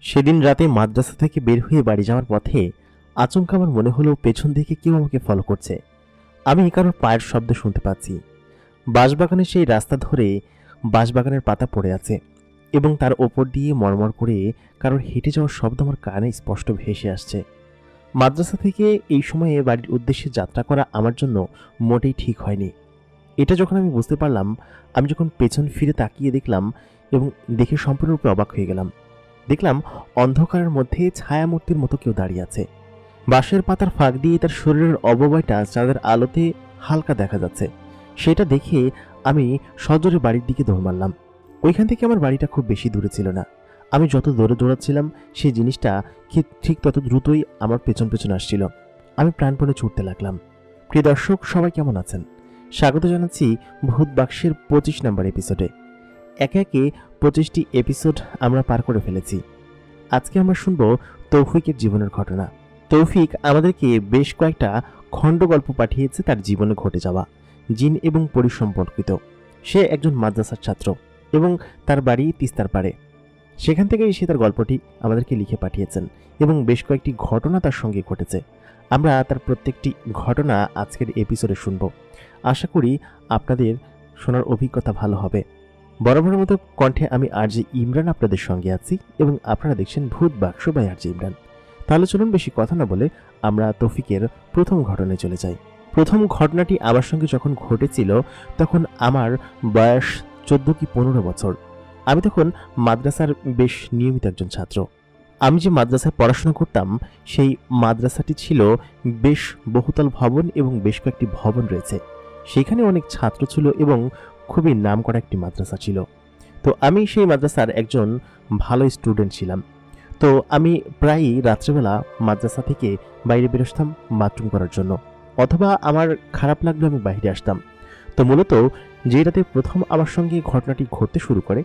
সেদিন রাতে মাদ্রাসা থেকে বের হয়ে বাড়ি যাওয়ার পথে আচমকা আমার মনে হলো পেছন থেকে কেউ আমাকে ফলো করছে। আমি কারোর পায়ের শব্দ শুনতে পাচ্ছি। বাঁশবাগানের সেই রাস্তা ধরে বাঁশবাগানের পাতা পড়ে আছে এবং তার ওপর দিয়ে মরমর করে কারোর হেঁটে যাওয়ার শব্দ আমার কানে স্পষ্ট ভেসে আসছে। মাদ্রাসা থেকে এই সময়ে বাড়ির উদ্দেশ্যে যাত্রা করা আমার জন্য মোটেই ঠিক হয়নি। এটা যখন আমি বুঝতে পারলাম, আমি যখন পেছন ফিরে তাকিয়ে দেখলাম এবং দেখে সম্পূর্ণরূপে অবাক হয়ে গেলাম। দেখলাম অন্ধকারের মধ্যে ছায়ামূর্তির মতো কেউ দাঁড়িয়ে আছে। বাঁশের পাতার ফাঁক দিয়ে তার শরীরের অবয়বটা চাঁদের আলোতে হালকা দেখা যাচ্ছে। সেটা দেখে আমি সজোরে বাড়ির দিকে দৌড় মারলাম। ওইখান থেকে আমার বাড়িটা খুব বেশি দূরে ছিল না। আমি যত দৌড়ে দৌড়াচ্ছিলাম সেই জিনিসটা ঠিক তত দ্রুতই আমার পেছন পেছন আসছিল। আমি প্রাণপণে ছুটতে লাগলাম। প্রিয় দর্শক, সবাই কেমন আছেন? স্বাগত জানাচ্ছি ভূত বাক্সের 25 নম্বর এপিসোডে। একে একে 25টি এপিসোড আমরা পার করে ফেলেছি। আজকে আমরা শুনব তৌফিকের জীবনের ঘটনা। তৌফিক আমাদেরকে বেশ কয়েকটা খণ্ড গল্প পাঠিয়েছে তার জীবনে ঘটে যাওয়া জিন এবং পরী সম্পর্কিত। সে একজন মাদ্রাসার ছাত্র এবং তার বাড়ি তিস্তার পাড়ে। সেখান থেকেই সে তার গল্পটি আমাদেরকে লিখে পাঠিয়েছেন এবং বেশ কয়েকটি ঘটনা তার সঙ্গে ঘটেছে। আমরা তার প্রত্যেকটি ঘটনা আজকের এপিসোডে শুনব। আশা করি আপনাদের শোনার অভিজ্ঞতা ভালো হবে। বরাবরের মতো কণ্ঠে আমি আরজে ইমরান আপনাদের সঙ্গে আছি এবং আপনারা দেখছেন ভূত বাক্স বাই আরজে ইমরান। তাহলে চলুন বেশি কথা না বলে আমরা তৌফিকের প্রথম ঘটনায় চলে যাই। প্রথম ঘটনাটি আমার সঙ্গে যখন ঘটেছিল তখন আমার বয়স 14 কি 15 বছর। আমি তখন মাদ্রাসার বেশ নিয়মিত একজন ছাত্র। আমি যে মাদ্রাসায় পড়াশোনা করতাম সেই মাদ্রাসাটি ছিল বেশ বহুতল ভবন এবং বেশ কয়েকটি ভবন রয়েছে। সেখানে অনেক ছাত্র ছিল এবং খুবই নামকরা একটি মাদ্রাসা ছিল। তো আমি সেই মাদ্রাসার একজন ভালো স্টুডেন্ট ছিলাম। তো আমি প্রায়ই রাত্রেবেলা মাদ্রাসা থেকে বাইরে বেরোতাম বাথরুম করার জন্য, অথবা আমার খারাপ লাগলে আমি বাইরে আসতাম। তো মূলত যে রাতে প্রথম আমার সঙ্গে ঘটনাটি ঘটতে শুরু করে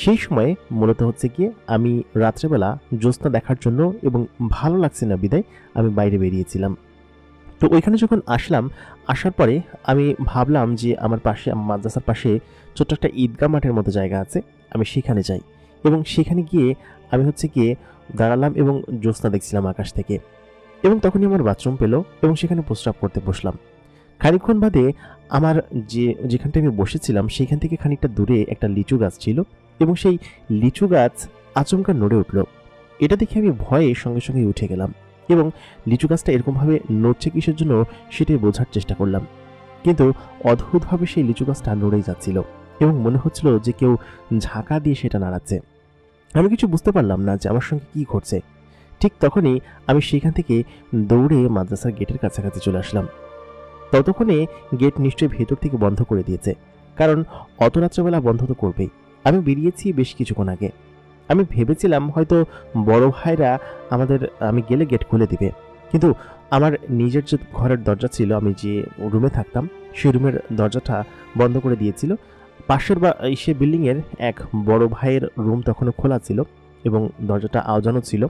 সেই সময়ে মূলত হচ্ছে গিয়ে আমি রাত্রেবেলা জ্যোৎস্না দেখার জন্য এবং ভালো লাগছে না বিদায় আমি বাইরে বেরিয়েছিলাম। তো ওইখানে যখন আসার পরে আমি ভাবলাম যে আমার পাশে মাদ্রাসার পাশে ছোট্ট একটা ঈদগাহ মাঠের মতো জায়গা আছে, আমি সেখানে যাই এবং সেখানে গিয়ে আমি দাঁড়ালাম এবং জ্যোৎস্না দেখছিলাম আকাশ থেকে। এবং তখনই আমার বাথরুম পেলো এবং সেখানে প্রস্রাব করতে বসলাম। খানিকক্ষণ বাদে আমার যেখানটা আমি বসেছিলাম সেখান থেকে খানিকটা দূরে একটা লিচু গাছ ছিল এবং সেই লিচু গাছ আচমকা নড়ে উঠল। এটা দেখে আমি ভয়ে সঙ্গে সঙ্গে উঠে গেলাম এবং লিচু গাছটা এরকমভাবে নড়ছে কিসের জন্য সেটাই বোঝার চেষ্টা করলাম। কিন্তু অদ্ভুতভাবে সেই লিচু গাছটা নড়েই যাচ্ছিল এবং মনে হচ্ছিল যে কেউ ঝাঁকা দিয়ে সেটা নাড়াচ্ছে। আমি কিছু বুঝতে পারলাম না যে আমার সঙ্গে কি ঘটছে। ঠিক তখনই আমি সেখান থেকে দৌড়ে মাদ্রাসার গেটের কাছাকাছি চলে আসলাম। ততক্ষণে গেট নিশ্চয়ই ভেতর থেকে বন্ধ করে দিয়েছে, কারণ অত রাত্রেবেলা বন্ধ তো করবেই। আমি বেরিয়েছি বেশ কিছুক্ষণ আগে। আমি ভেবেছিলাম হয়তো বড় ভাইরা আমি গেলে গেট খুলে দিবে, কিন্তু আমার নিজের যে ঘরের দরজা ছিল, আমি যে রুমে থাকতাম সেই রুমের দরজাটা বন্ধ করে দিয়েছিল। পাশের সে বিল্ডিংয়ের এক বড় ভাইয়ের রুম তখনও খোলা ছিল এবং দরজাটা আওজানো ছিল।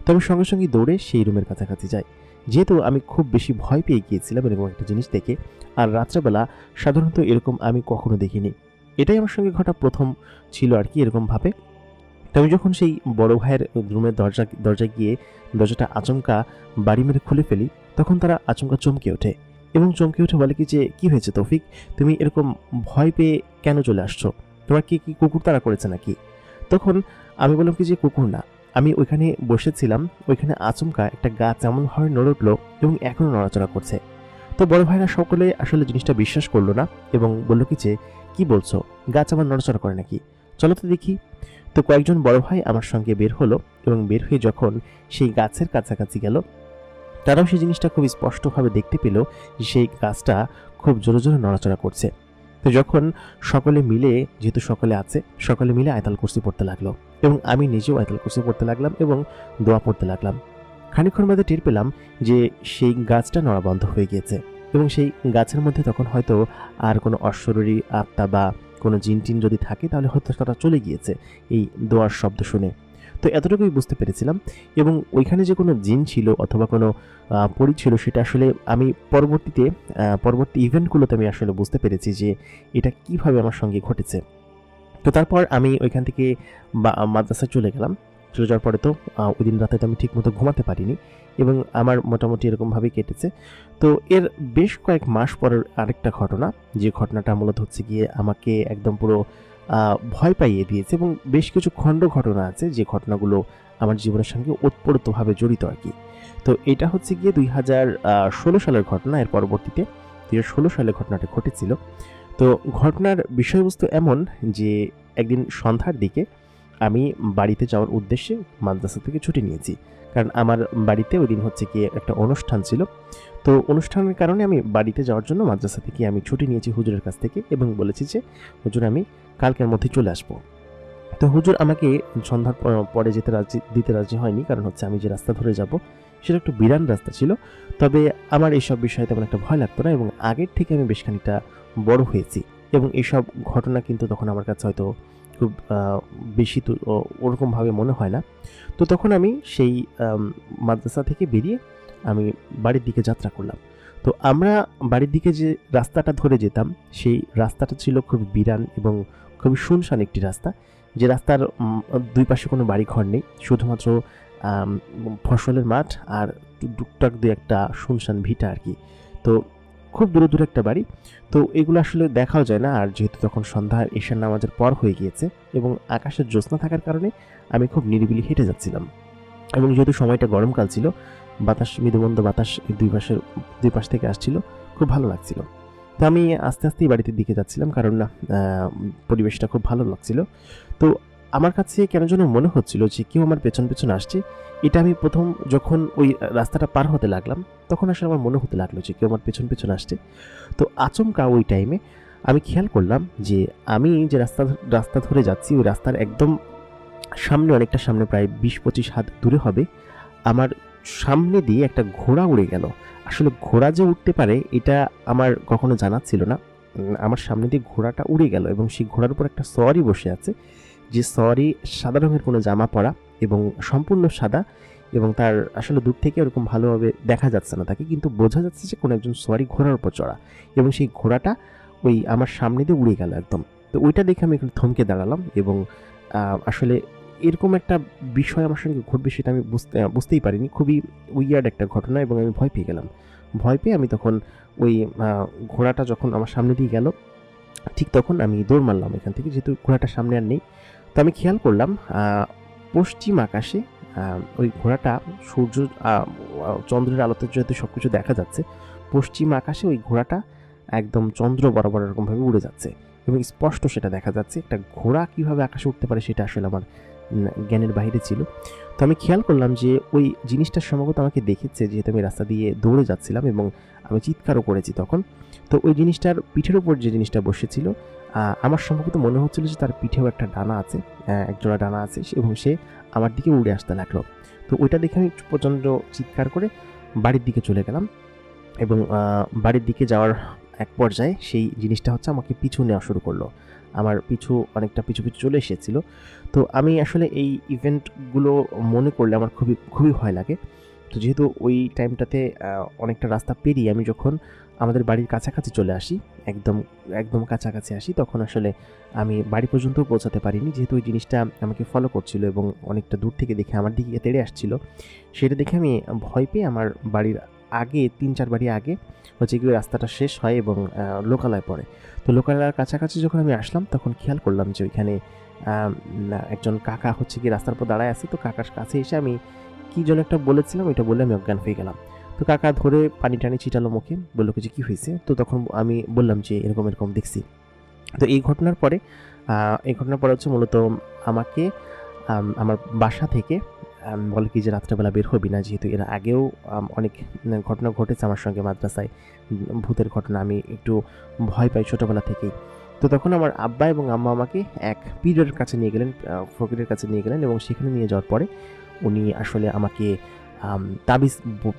তো আমি সঙ্গে সঙ্গে দৌড়ে সেই রুমের কাছাকাছি যাই, যেহেতু আমি খুব বেশি ভয় পেয়ে গিয়েছিলাম এরকম একটা জিনিস দেখে। আর রাত্রেবেলা সাধারণত এরকম আমি কখনো দেখিনি। এটাই আমার সঙ্গে ঘটা প্রথম ছিল আর কি এরকমভাবে। তো আমি যখন সেই বড় ভাইয়ের রুমের দরজায় গিয়ে দরজাটা আচমকা বাড়ি মেরে খুলে ফেলি, তখন তারা আচমকা চমকে ওঠে এবং চমকে উঠে বলে কি হয়েছে তৌফিক, তুমি এরকম ভয় পেয়ে কেন চলে আসছো? তোমার কি কুকুর তাড়া করেছে নাকি? তখন আমি বললাম কি যে কুকুর না, আমি ওইখানে বসেছিলাম, ওইখানে আচমকা একটা গাছ এমনভাবে নড়ে উঠলো এবং এখনো নড়াচড়া করছে। তো বড় ভাইরা সকলে আসলে জিনিসটা বিশ্বাস করলো না এবং বললো কি বলছো, গাছ আবার নড়াচড়া করে নাকি, চলো তো দেখি। তো কয়েকজন বড় ভাই আমার সঙ্গে বের হলো এবং বের হয়ে যখন সেই গাছের কাছাকাছি গেল, তারাও সেই জিনিসটা খুব স্পষ্টভাবে দেখতে পেল যে সেই গাছটা খুব জোরে জোরে নড়াচড়া করছে। তো যখন সকলে মিলে, যেহেতু সকলে মিলে আয়াতুল কুরসি পড়তে লাগলো এবং আমি নিজেও আয়াতুল কুরসি পড়তে লাগলাম এবং দোয়া পড়তে লাগলাম। খানিকক্ষণ বাদে টের পেলাম যে সেই গাছটা নড়া বন্ধ হয়ে গিয়েছে এবং সেই গাছের মধ্যে তখন হয়তো আর কোনো অশরীরী আত্মা বা কোনো জিন টিন যদি থাকে তাহলে হয়তো তারা চলে গিয়েছে এই দোয়ার শব্দ শুনে। তো এতটুকুই বুঝতে পেরেছিলাম এবং ওইখানে যে কোনো জিন ছিল অথবা কোনো পরী ছিল সেটা আসলে আমি পরবর্তী ইভেন্টগুলোতে আমি আসলে বুঝতে পেরেছি যে এটা কিভাবে আমার সঙ্গে ঘটেছে। তো তারপর আমি ওইখান থেকে মাদ্রাসায় চলে গেলাম। চলে যাওয়ার পরে তো ওই দিন রাতে তো আমি ঠিকমতো ঘুমাতে পারিনি এবং আমার মোটামুটি এরকমভাবেই কেটেছে। তো এর বেশ কয়েক মাস পরের আরেকটা ঘটনা, যে ঘটনাটা মূলত হচ্ছে গিয়ে আমাকে একদম পুরো ভয় পাইয়ে দিয়েছে এবং বেশ কিছু খণ্ড ঘটনা আছে যে ঘটনাগুলো আমার জীবনের সঙ্গে ওতপ্রোতভাবে জড়িত আর কি। তো এটা হচ্ছে গিয়ে 2016 সালের ঘটনা। এর পরবর্তীতে 2016 সালে ঘটনাটা ঘটেছিল। তো ঘটনার বিষয়বস্তু এমন যে একদিন সন্ধ্যার দিকে আমি বাড়িতে যাওয়ার উদ্দেশ্যে মাদ্রাসা থেকে ছুটি নিয়েছি, কারণ আমার বাড়িতে ওই দিন হচ্ছে গিয়ে একটা অনুষ্ঠান ছিল। তো অনুষ্ঠানের কারণে আমি বাড়িতে যাওয়ার জন্য মাদ্রাসা থেকে আমি ছুটি নিয়েছি হুজুরের কাছ থেকে এবং বলেছি যে হুজুর আমি কালকের মধ্যে চলে আসবো। তো হুজুর আমাকে সন্ধ্যার পরে দিতে রাজি হয়নি, কারণ হচ্ছে আমি যে রাস্তা ধরে যাব সেটা একটু বিরান রাস্তা ছিল। তবে আমার এইসব বিষয়ে তেমন একটা ভয় লাগতো না এবং আগের থেকে আমি বেশ খানিকটা বড় হয়েছি এবং এইসব ঘটনা কিন্তু তখন আমার কাছে হয়তো খুব বেশি তো ওরকমভাবে মনে হয় না। তো তখন আমি সেই মাদ্রাসা থেকে বেরিয়ে আমি বাড়ির দিকে যাত্রা করলাম। তো আমরা বাড়ির দিকে যে রাস্তাটা ধরে যেতাম সেই রাস্তাটা ছিল খুব বিরান এবং খুবই শুনশান একটি রাস্তা, যে রাস্তার দুই পাশে কোনো বাড়ি ঘর নেই, শুধুমাত্র ফসলের মাঠ আর টুকটাক দু একটা শুনশান ভিটা আর কি। তো খুব দূরে দূরে একটা বাড়ি। তো এগুলো আসলে দেখাও যায় না, আর যেহেতু তখন সন্ধ্যার এশার নামাজের পর হয়ে গিয়েছে এবং আকাশের জ্যোৎস্না থাকার কারণে আমি খুব নিরিবিলি হেঁটে যাচ্ছিলাম এবং যেহেতু সময়টা গরমকাল ছিল, বাতাস মৃদুমন্দ বাতাস দুই পাশ থেকে আসছিল, খুব ভালো লাগছিল। তো আমি আস্তে আস্তেই বাড়িতে দিকে যাচ্ছিলাম, কারণ পরিবেশটা খুব ভালো লাগছিল। তো আমার কাছে কেন যেন মনে হচ্ছিল যে কেউ আমার পেছন পেছন আসছে। এটা আমি প্রথম যখন ওই রাস্তাটা পার হতে লাগলাম তখন আসলে আমার মনে হতে লাগলো যে কেউ আমার পেছন পেছন আসছে। তো আচমকা ওই টাইমে আমি খেয়াল করলাম যে আমি যে রাস্তা ধরে যাচ্ছি ওই রাস্তার একদম সামনে, অনেকটা সামনে, প্রায় 20-25 হাত দূরে হবে, আমার সামনে দিয়ে একটা ঘোড়া উড়ে গেল। আসলে ঘোড়া যে উঠতে পারে এটা আমার কখনো জানা ছিল না। আমার সামনে দিয়ে ঘোড়াটা উড়ে গেল এবং সেই ঘোড়ার উপর একটা সওয়ারি বসে আছে, যে সওয়ারি সাদা রঙের কোনো জামা পরা এবং সম্পূর্ণ সাদা, এবং তার আসলে দূর থেকে ওরকম ভালোভাবে দেখা যাচ্ছে না তাকে, কিন্তু বোঝা যাচ্ছে যে কোনো একজন সওয়ারি ঘোড়ার উপর চড়া, এবং সেই ঘোড়াটা ওই আমার সামনে দিয়ে উড়ে গেল একদম। তো ওইটা দেখে আমি একটু থমকে দাঁড়ালাম এবং আসলে এরকম একটা বিষয় আমার সঙ্গে ঘটবে সেটা আমি বুঝতেই পারিনি। খুবই উইয়ার্ড একটা ঘটনা এবং আমি ভয় পেয়ে গেলাম। ভয় পেয়ে আমি তখন ওই ঘোড়াটা যখন আমার সামনে দিয়ে গেল ঠিক তখন আমি দৌড় মারলাম এখান থেকে, যেহেতু ঘোড়াটা সামনে আর নেই। তো আমি খেয়াল করলাম পশ্চিম আকাশে ওই ঘোড়াটা সূর্য চন্দ্রের আলোতে যেহেতু সব কিছু দেখা যাচ্ছে, পশ্চিম আকাশে ওই ঘোড়াটা একদম চন্দ্র বরাবর এরকমভাবে উড়ে যাচ্ছে এবং স্পষ্ট সেটা দেখা যাচ্ছে। একটা ঘোড়া কীভাবে আকাশে উঠতে পারে সেটা আসলে আমার জ্ঞানের বাইরে ছিল। তো আমি খেয়াল করলাম যে ওই জিনিসটা সম্ভবত আমাকে দেখেছে, যেহেতু আমি রাস্তা দিয়ে দৌড়ে যাচ্ছিলাম এবং আমি চিৎকারও করেছি তখন। তো ওই জিনিসটার পিঠের উপর যে জিনিসটা বসেছিল, আমার সম্ভবত মনে হচ্ছিল যে তার পিঠেও একটা ডানা আছে, একজোড়া ডানা আছে, এবং সে আমার দিকে উড়ে আসতে লাগলো। তো ওইটা দেখে আমি প্রচণ্ড চিৎকার করে বাড়ির দিকে চলে গেলাম এবং বাড়ির দিকে যাওয়ার এক পর্যায়ে সেই জিনিসটা হচ্ছে আমাকে পিছু নেওয়া শুরু করলো। আমার পিছু অনেকটা পিছু চলে এসেছিল। তো আমি আসলে এই ইভেন্টগুলো মনে করলে আমার খুবই ভয় লাগে। তো যেহেতু ওই টাইমটাতে অনেকটা রাস্তা পেরিয়ে আমি যখন আমাদের বাড়ির কাছাকাছি চলে আসি, একদম কাছাকাছি আসি, তখন আসলে আমি বাড়ি পর্যন্ত পৌঁছাতে পারিনি, যেহেতু ওই জিনিসটা আমাকে ফলো করছিল এবং অনেকটা দূর থেকে দেখে আমার দিকে তেড়ে আসছিল। সেটা দেখে আমি ভয় পেয়ে আমার বাড়ির আগে 3-4 বাড়ি আগে হচ্ছে কি রাস্তাটা শেষ হয় এবং লোকালয় পড়ে। তো লোকালয়ের কাছাকাছি যখন আমি আসলাম তখন খেয়াল করলাম যে ওইখানে একজন কাকা হচ্ছে কি রাস্তার উপর দাঁড়ায় আছে। তো কাকার কাছে এসে আমি কী যেন একটা বলেছিলাম, ওইটা বলে আমি অজ্ঞান হয়ে গেলাম। তো কাকা ধরে পানি টানি ছিটালো মুখে, বললো যে কী হয়েছে। তো তখন আমি বললাম যে এরকম দেখছি। তো এই ঘটনার পরে হচ্ছে মূলত আমাকে আমার বাসা থেকে বলে কি যে রাত্রেবেলা বের হবি না, যেহেতু এর আগেও অনেক ঘটনা ঘটেছে আমার সঙ্গে মাদ্রাসায়, ভূতের ঘটনা, আমি একটু ভয় পাই ছোটোবেলা থেকেই। তো তখন আমার আব্বা এবং আম্মা আমাকে এক পীরের কাছে নিয়ে গেলেন, ফকিরের কাছে নিয়ে গেলেন, এবং সেখানে নিয়ে যাওয়ার পরে উনি আসলে আমাকে তাবিজ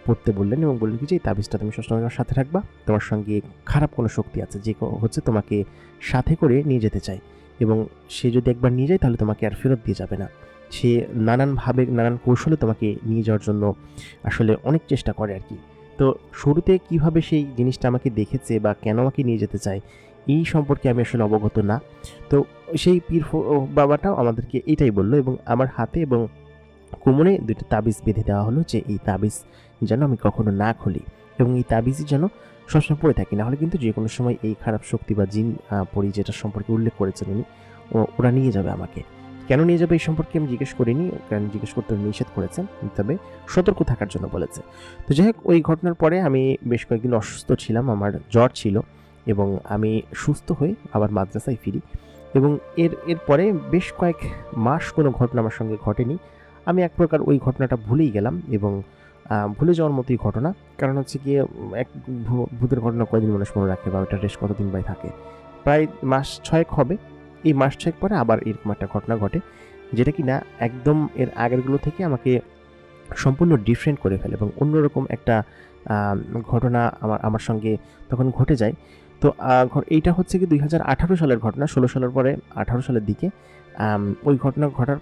পড়তে বললেন এবং বললেন কি যে এই তাবিজটা তুমি সবসময় সাথে রাখবা, তোমার সঙ্গে খারাপ কোনো শক্তি আছে যে হচ্ছে তোমাকে সাথে করে নিয়ে যেতে চায়, এবং সে যদি একবার নিয়ে যায় তাহলে তোমাকে আর ফেরত দিয়ে যাবে না। সে নানান কৌশলে তোমাকে নিয়ে যাওয়ার জন্য আসলে অনেক চেষ্টা করে আর কি। তো শুরুতে কিভাবে সেই জিনিসটা আমাকে দেখেছে বা কেন আমাকে নিয়ে যেতে চায় এই সম্পর্কে আমি আসলে অবগত না। তো সেই পীর বাবাটাও আমাদেরকে এটাই বলল এবং আমার হাতে এবং কোমরে 2টা তাবিজ বেঁধে দেওয়া হলো যে এই তাবিজ যেন আমি কখনো না খুলি এবং এই তাবিজই যেন সবসময় পড়ে থাকি, নাহলে কিন্তু যে কোনো সময় এই খারাপ শক্তি বা জিন পরি যেটা সম্পর্কে উল্লেখ করেছেন উনি, ওরা নিয়ে যাবে আমাকে। কেন নিয়ে যাবে এই সম্পর্কে আমি জিজ্ঞেস করিনি, কারণ জিজ্ঞেস করতে নিষেধ করেছেন, তবে সতর্ক থাকার জন্য বলেছে। তো যাই হোক, ওই ঘটনার পরে আমি বেশ কয়েকদিন অসুস্থ ছিলাম, আমার জ্বর ছিল এবং আমি সুস্থ হয়ে আবার মাদ্রাসায় ফিরি এবং এরপরে বেশ কয়েক মাস কোনো ঘটনা আমার সঙ্গে ঘটেনি। আমি এক প্রকার ওই ঘটনাটা ভুলেই গেলাম এবং ভুলে যাওয়ার মতোই ঘটনা। কারণ হচ্ছে গিয়ে এক ভূতের ঘটনা কয়দিন মানুষ মনে রাখে বা ওটা রেশ কতদিন বাই থাকে, প্রায় মাস 6 হবে। এই মাস 6 পরে আবার এরকম একটা ঘটনা ঘটে, যেটা কি না একদম এর আগেরগুলো থেকে আমাকে সম্পূর্ণ ডিফারেন্ট করে ফেলে এবং অন্যরকম একটা ঘটনা আমার সঙ্গে তখন ঘটে যায়। তো এইটা হচ্ছে কি 2018 সালের ঘটনা, 16 সালের পরে 18 সালের দিকে ওই ঘটনা ঘটার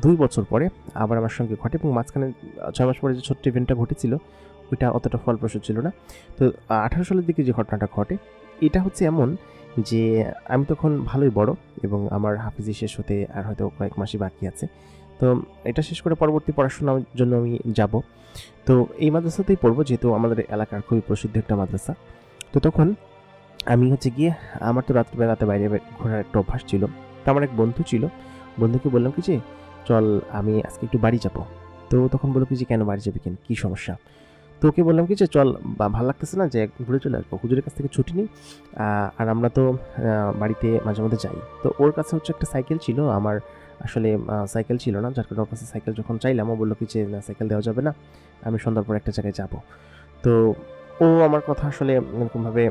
2 বছর পরে আবার আমার সঙ্গে ঘটে এবং মাঝখানে 6 মাস পরে যে ছোট্ট ইভেন্টটা ঘটেছিল ওইটা অতটা ফলপ্রসূ ছিল না। তো 18 সালের দিকে যে ঘটনাটা ঘটে এটা হচ্ছে এমন যে আমি তখন ভালোই বড় এবং আমার হাফিজি শেষ হতে আর হয়তো কয়েক মাসই বাকি আছে। তো এটা শেষ করে পরবর্তী পড়াশোনার জন্য আমি যাব। তো এই মাদ্রাসাতেই পড়বো, যেহেতু আমাদের এলাকার খুবই প্রসিদ্ধ একটা মাদ্রাসা। তো তখন আমি হচ্ছে গিয়ে আমার তো রাত্রিবেলাতে বাইরে ঘোরার একটা অভ্যাস ছিল। তো আমার এক বন্ধু ছিল, বন্ধুকে বললাম কি যে চল আমি আজকে একটু বাড়ি যাব। তো তখন বললো কি যে কেন বাড়ি যাবি, কেন কী সমস্যা? তো ওকে বললাম কি যে চল, ভালো লাগতেছে না যে ঘুরে চলে আসবো, হুজুরের কাছ থেকে ছুটি নিই, আর আমরা তো বাড়িতে মাঝে মধ্যে যাই। তো ওর কাছে হচ্ছে একটা সাইকেল ছিল, আমার আসলে সাইকেল ছিল না, যার কারণে ওর কাছে সাইকেল যখন চাইলাম ও বললো কি যে না, সাইকেল দেওয়া যাবে না, আমি সন্ধ্যার পর একটা জায়গায় যাব। তো ও আমার কথা আসলে এরকমভাবে